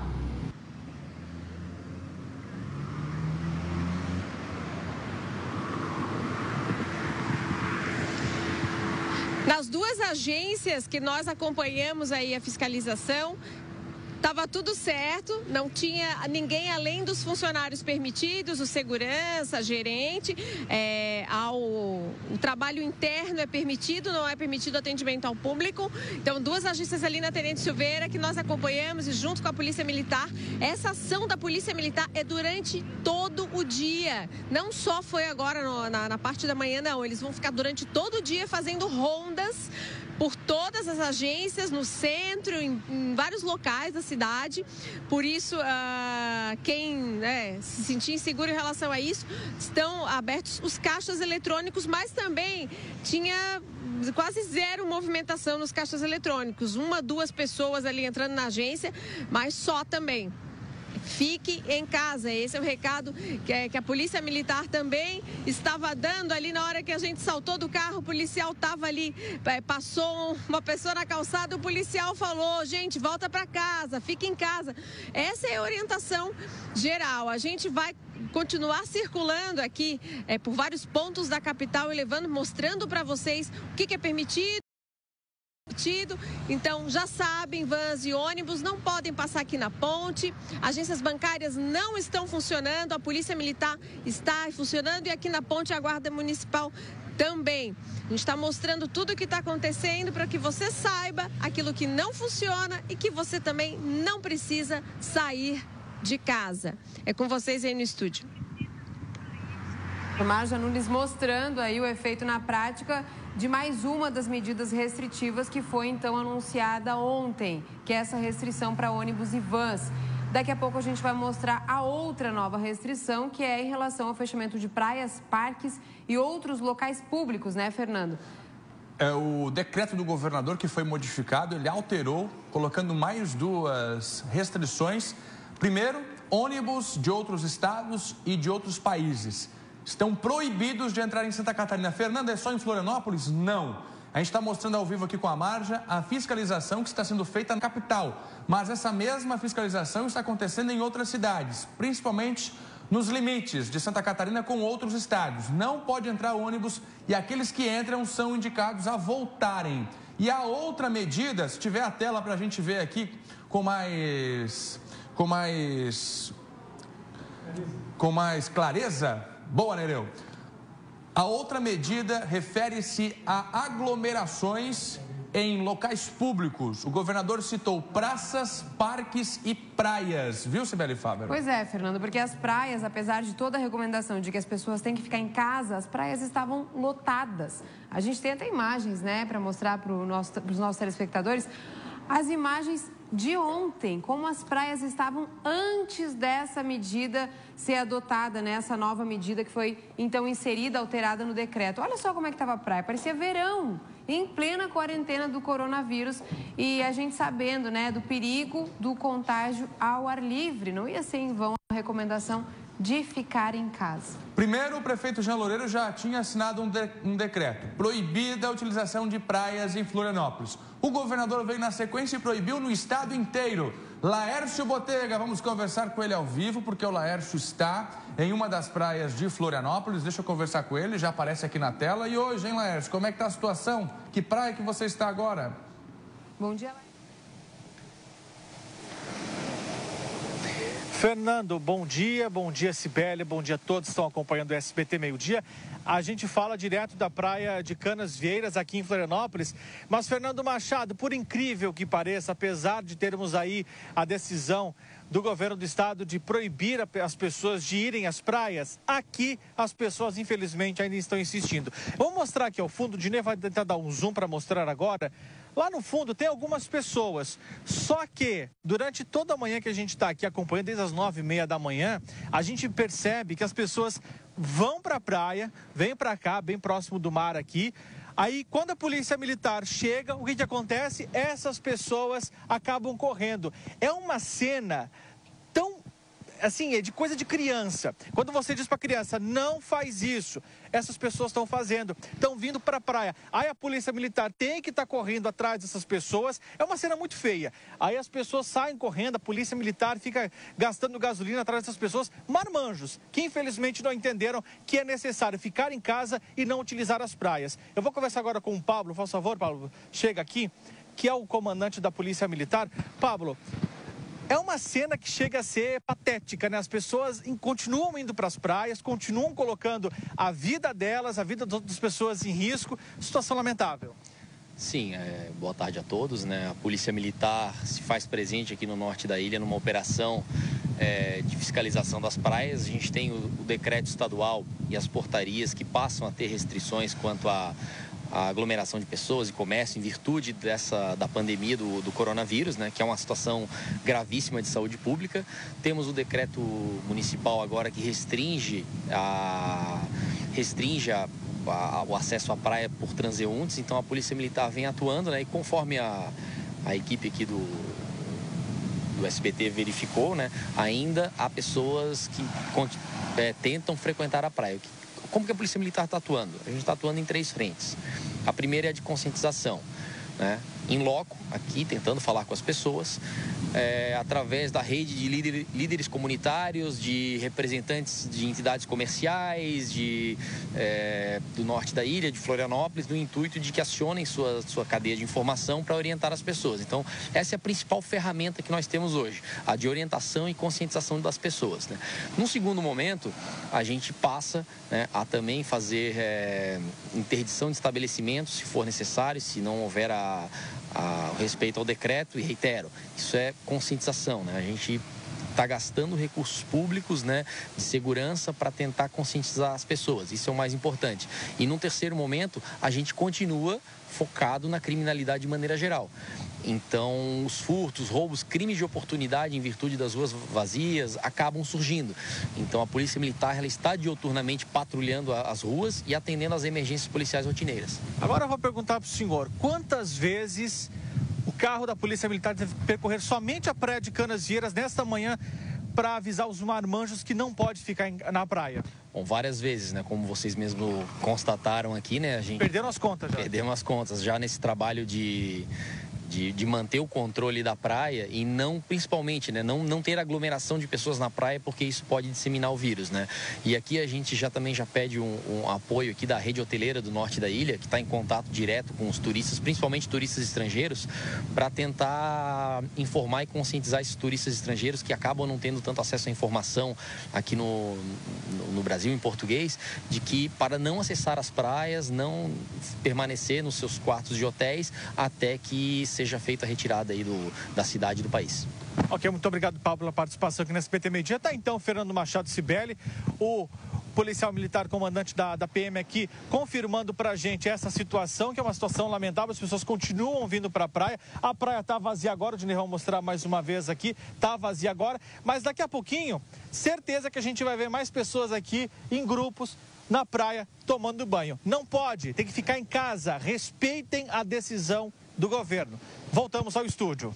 Nas duas agências que nós acompanhamos aí a fiscalização, estava tudo certo, não tinha ninguém além dos funcionários permitidos, o segurança, a gerente, o trabalho interno é permitido, não é permitido atendimento ao público. Então, duas agências ali na Tenente Silveira que nós acompanhamos e junto com a Polícia Militar. Essa ação da Polícia Militar é durante todo o dia, não só foi agora na parte da manhã, não. Eles vão ficar durante todo o dia fazendo rondas por todas as agências, no centro, em vários locais da cidade. Por isso, quem se sentir inseguro em relação a isso, estão abertos os caixas eletrônicos, mas também tinha quase zero movimentação nos caixas eletrônicos. 1, 2 pessoas ali entrando na agência, mas só também. Fique em casa, esse é o recado que a Polícia Militar também estava dando ali na hora que a gente saltou do carro. O policial estava ali, passou uma pessoa na calçada, o policial falou: gente, volta para casa, fique em casa. Essa é a orientação geral. A gente vai continuar circulando aqui por vários pontos da capital e mostrando para vocês o que é permitido. Então, já sabem, vans e ônibus não podem passar aqui na ponte, agências bancárias não estão funcionando, a Polícia Militar está funcionando e aqui na ponte a Guarda Municipal também. A gente está mostrando tudo o que está acontecendo para que você saiba aquilo que não funciona e que você também não precisa sair de casa. É com vocês aí no estúdio. Marja Nunes mostrando aí o efeito na prática de mais uma das medidas restritivas que foi então anunciada ontem, que é essa restrição para ônibus e vans. Daqui a pouco a gente vai mostrar a outra nova restrição, que é em relação ao fechamento de praias, parques e outros locais públicos, né, Fernando? É o decreto do governador que foi modificado, ele alterou, colocando mais duas restrições. Primeiro, ônibus de outros estados e de outros países estão proibidos de entrar em Santa Catarina. Fernanda, é só em Florianópolis? Não. A gente está mostrando ao vivo aqui com a Marja a fiscalização que está sendo feita na capital. Mas essa mesma fiscalização está acontecendo em outras cidades, principalmente nos limites de Santa Catarina com outros estados. Não pode entrar ônibus e aqueles que entram são indicados a voltarem. E a outra medida, se tiver a tela para a gente ver aqui com mais clareza. Boa, Nereu. A outra medida refere-se a aglomerações em locais públicos. O governador citou praças, parques e praias. Viu, Cibele Fábio? Pois é, Fernando, porque as praias, apesar de toda a recomendação de que as pessoas têm que ficar em casa, as praias estavam lotadas. A gente tem até imagens, né, para mostrar para os nossos telespectadores. As imagens de ontem, como as praias estavam antes dessa medida ser adotada, né? Essa nova medida que foi, então, inserida, alterada no decreto. Olha só como é que estava a praia, parecia verão, em plena quarentena do coronavírus. E a gente sabendo, né, do perigo do contágio ao ar livre. Não ia ser em vão a recomendação de ficar em casa. Primeiro, o prefeito Jean Loureiro já tinha assinado um decreto, proibida a utilização de praias em Florianópolis. O governador veio na sequência e proibiu no estado inteiro. Laércio Botega, vamos conversar com ele ao vivo, porque o Laércio está em uma das praias de Florianópolis. Deixa eu conversar com ele, já aparece aqui na tela. E hoje, hein, Laércio, como é que está a situação? Que praia que você está agora? Bom dia, Laércio. Fernando, bom dia, Cibele, bom dia a todos que estão acompanhando o SBT Meio-Dia. A gente fala direto da praia de Canasvieiras, aqui em Florianópolis. Mas, Fernando Machado, por incrível que pareça, apesar de termos aí a decisão do governo do estado de proibir as pessoas de irem às praias, aqui as pessoas, infelizmente, ainda estão insistindo. Vamos mostrar aqui ao fundo, o Dinê vai tentar dar um zoom para mostrar agora. Lá no fundo tem algumas pessoas, só que durante toda a manhã que a gente está aqui acompanhando, desde as 9h30 da manhã, a gente percebe que as pessoas vão para a praia, vêm para cá, bem próximo do mar aqui. Aí, quando a polícia militar chega, o que acontece? Essas pessoas acabam correndo. É uma cena tão, assim, é de coisa de criança. Quando você diz para a criança, não faz isso, essas pessoas estão fazendo, estão vindo para a praia. Aí a polícia militar tem que estar correndo atrás dessas pessoas. É uma cena muito feia. Aí as pessoas saem correndo, a polícia militar fica gastando gasolina atrás dessas pessoas, marmanjos, que infelizmente não entenderam que é necessário ficar em casa e não utilizar as praias. Eu vou conversar agora com o Pablo, por favor, Pablo, chega aqui, que é o comandante da polícia militar. Pablo, é uma cena que chega a ser patética, né? As pessoas continuam indo para as praias, continuam colocando a vida delas, a vida das pessoas em risco. Situação lamentável. Sim, boa tarde a todos, né? A Polícia Militar se faz presente aqui no norte da ilha numa operação de fiscalização das praias. A gente tem o decreto estadual e as portarias que passam a ter restrições quanto a aglomeração de pessoas e comércio em virtude da pandemia do coronavírus, né, que é uma situação gravíssima de saúde pública. Temos o decreto municipal agora que restringe o acesso à praia por transeuntes. Então a Polícia Militar vem atuando, né, e conforme a equipe aqui do SBT verificou, né, ainda há pessoas que tentam frequentar a praia. Como que a Polícia Militar está atuando? A gente está atuando em 3 frentes. A primeira é a de conscientização, né? Em loco, aqui, tentando falar com as pessoas, através da rede de líderes comunitários, de representantes de entidades comerciais, do norte da ilha, de Florianópolis, no intuito de que acionem sua cadeia de informação para orientar as pessoas. Então, essa é a principal ferramenta que nós temos hoje, a de orientação e conscientização das pessoas, né? Num segundo momento, a gente passa, né, a também fazer interdição de estabelecimentos, se for necessário, se não houver o respeito ao decreto, e reitero, isso é conscientização, né? A gente está gastando recursos públicos, né, de segurança para tentar conscientizar as pessoas, isso é o mais importante. E num terceiro momento, a gente continua focado na criminalidade de maneira geral. Então, os furtos, roubos, crimes de oportunidade em virtude das ruas vazias acabam surgindo. Então, a Polícia Militar ela está diuturnamente patrulhando as ruas e atendendo às emergências policiais rotineiras. Agora eu vou perguntar para o senhor, quantas vezes o carro da Polícia Militar teve que percorrer somente a praia de Canasvieiras nesta manhã para avisar os marmanjos que não pode ficar na praia? Bom, várias vezes, né? Como vocês mesmo constataram aqui, né? A gente perderam as contas já. Perdemos as contas já nesse trabalho de manter o controle da praia e não, principalmente, né, não ter aglomeração de pessoas na praia, porque isso pode disseminar o vírus, né? E aqui a gente também já pede um apoio aqui da rede hoteleira do norte da ilha, que está em contato direto com os turistas, principalmente turistas estrangeiros, para tentar informar e conscientizar esses turistas estrangeiros que acabam não tendo tanto acesso à informação aqui no Brasil, em português, de que para não acessar as praias, não permanecer nos seus quartos de hotéis até que seja feita a retirada aí da cidade e do país. Ok, muito obrigado, Paulo, pela participação aqui no SBT Meio Dia. Tá então Fernando Machado Cibele, o policial militar comandante da PM aqui, confirmando pra gente essa situação, que é uma situação lamentável, as pessoas continuam vindo pra praia. A praia tá vazia agora, o Dinei vai mostrar mais uma vez aqui, tá vazia agora, mas daqui a pouquinho, certeza que a gente vai ver mais pessoas aqui em grupos, na praia, tomando banho. Não pode, tem que ficar em casa, respeitem a decisão do governo. Voltamos ao estúdio.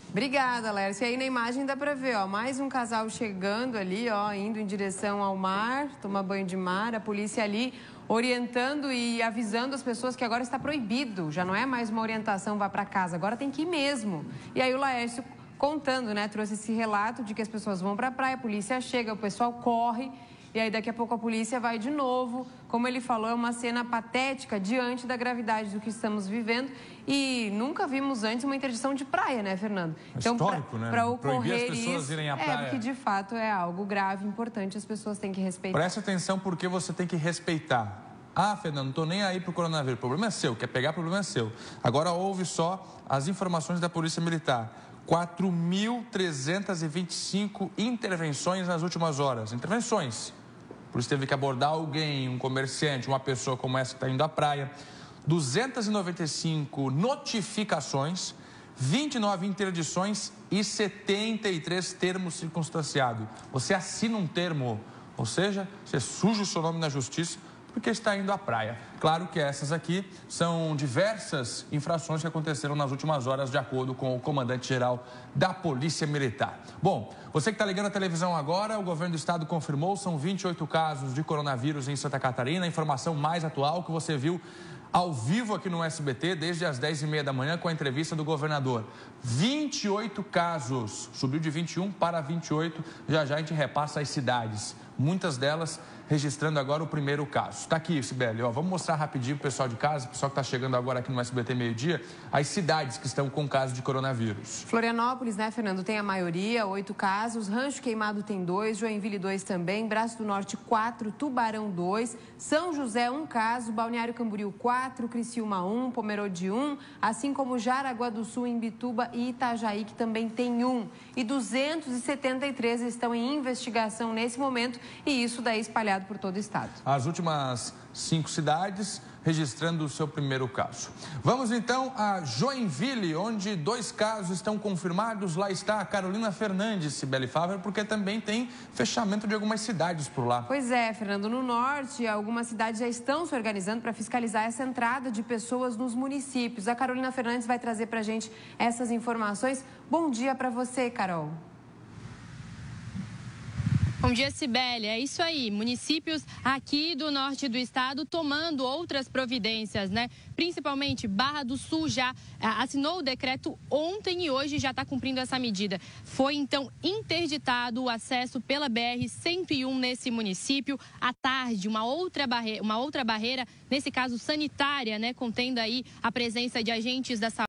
Obrigada, Lércio. E aí na imagem dá para ver, ó, mais um casal chegando ali, ó, indo em direção ao mar, tomar banho de mar, a polícia ali orientando e avisando as pessoas que agora está proibido, já não é mais uma orientação, vá para casa, agora tem que ir mesmo. E aí o Laércio contando, né, trouxe esse relato de que as pessoas vão para a praia, a polícia chega, o pessoal corre, e aí daqui a pouco a polícia vai de novo. Como ele falou, é uma cena patética diante da gravidade do que estamos vivendo. E nunca vimos antes uma interdição de praia, né, Fernando? Então, histórico, né? Para ocorrer proibir as pessoas isso, irem à praia. porque de fato é algo grave, importante, as pessoas têm que respeitar. Preste atenção porque você tem que respeitar. Ah, Fernando, não estou nem aí para o coronavírus. O problema é seu, quer pegar, o problema é seu. Agora ouve só as informações da Polícia Militar. 4.325 intervenções nas últimas horas. Intervenções. Por isso teve que abordar alguém, um comerciante, uma pessoa como essa que está indo à praia. 295 notificações, 29 interdições e 73 termos circunstanciados. Você assina um termo, ou seja, você suja o seu nome na justiça porque está indo à praia. Claro que essas aqui são diversas infrações que aconteceram nas últimas horas, de acordo com o comandante-geral da Polícia Militar. Bom, você que está ligando a televisão agora, o governo do estado confirmou, são 28 casos de coronavírus em Santa Catarina. A informação mais atual que você viu ao vivo aqui no SBT, desde as 10h30 da manhã, com a entrevista do governador. 28 casos, subiu de 21 para 28, já a gente repassa as cidades. Muitas delas registrando agora o primeiro caso. Está aqui, Sibeli, ó, vamos mostrar rapidinho para o pessoal de casa, o pessoal que está chegando agora aqui no SBT Meio Dia, as cidades que estão com caso de coronavírus. Florianópolis, né, Fernando, tem a maioria, 8 casos, Rancho Queimado tem 2, Joinville 2 também, Braço do Norte 4, Tubarão 2, São José 1 caso, Balneário Camboriú 4, Criciúma 1, Pomerode 1, assim como Jaraguá do Sul, Imbituba e Itajaí, que também tem 1. E 273 estão em investigação nesse momento, e isso daí espalhado por todo o estado. As últimas 5 cidades registrando o seu primeiro caso. Vamos então a Joinville, onde 2 casos estão confirmados. Lá está a Carolina Fernandes, Sibeli Fávero, porque também tem fechamento de algumas cidades por lá. Pois é, Fernando, no norte, algumas cidades já estão se organizando para fiscalizar essa entrada de pessoas nos municípios. A Carolina Fernandes vai trazer para a gente essas informações. Bom dia para você, Carol. Bom dia, Cibele. É isso aí. Municípios aqui do norte do estado tomando outras providências, né? Principalmente Barra do Sul já assinou o decreto ontem e hoje já está cumprindo essa medida. Foi, então, interditado o acesso pela BR-101 nesse município. À tarde, uma outra barreira, nesse caso sanitária, né? Contendo aí a presença de agentes da saúde.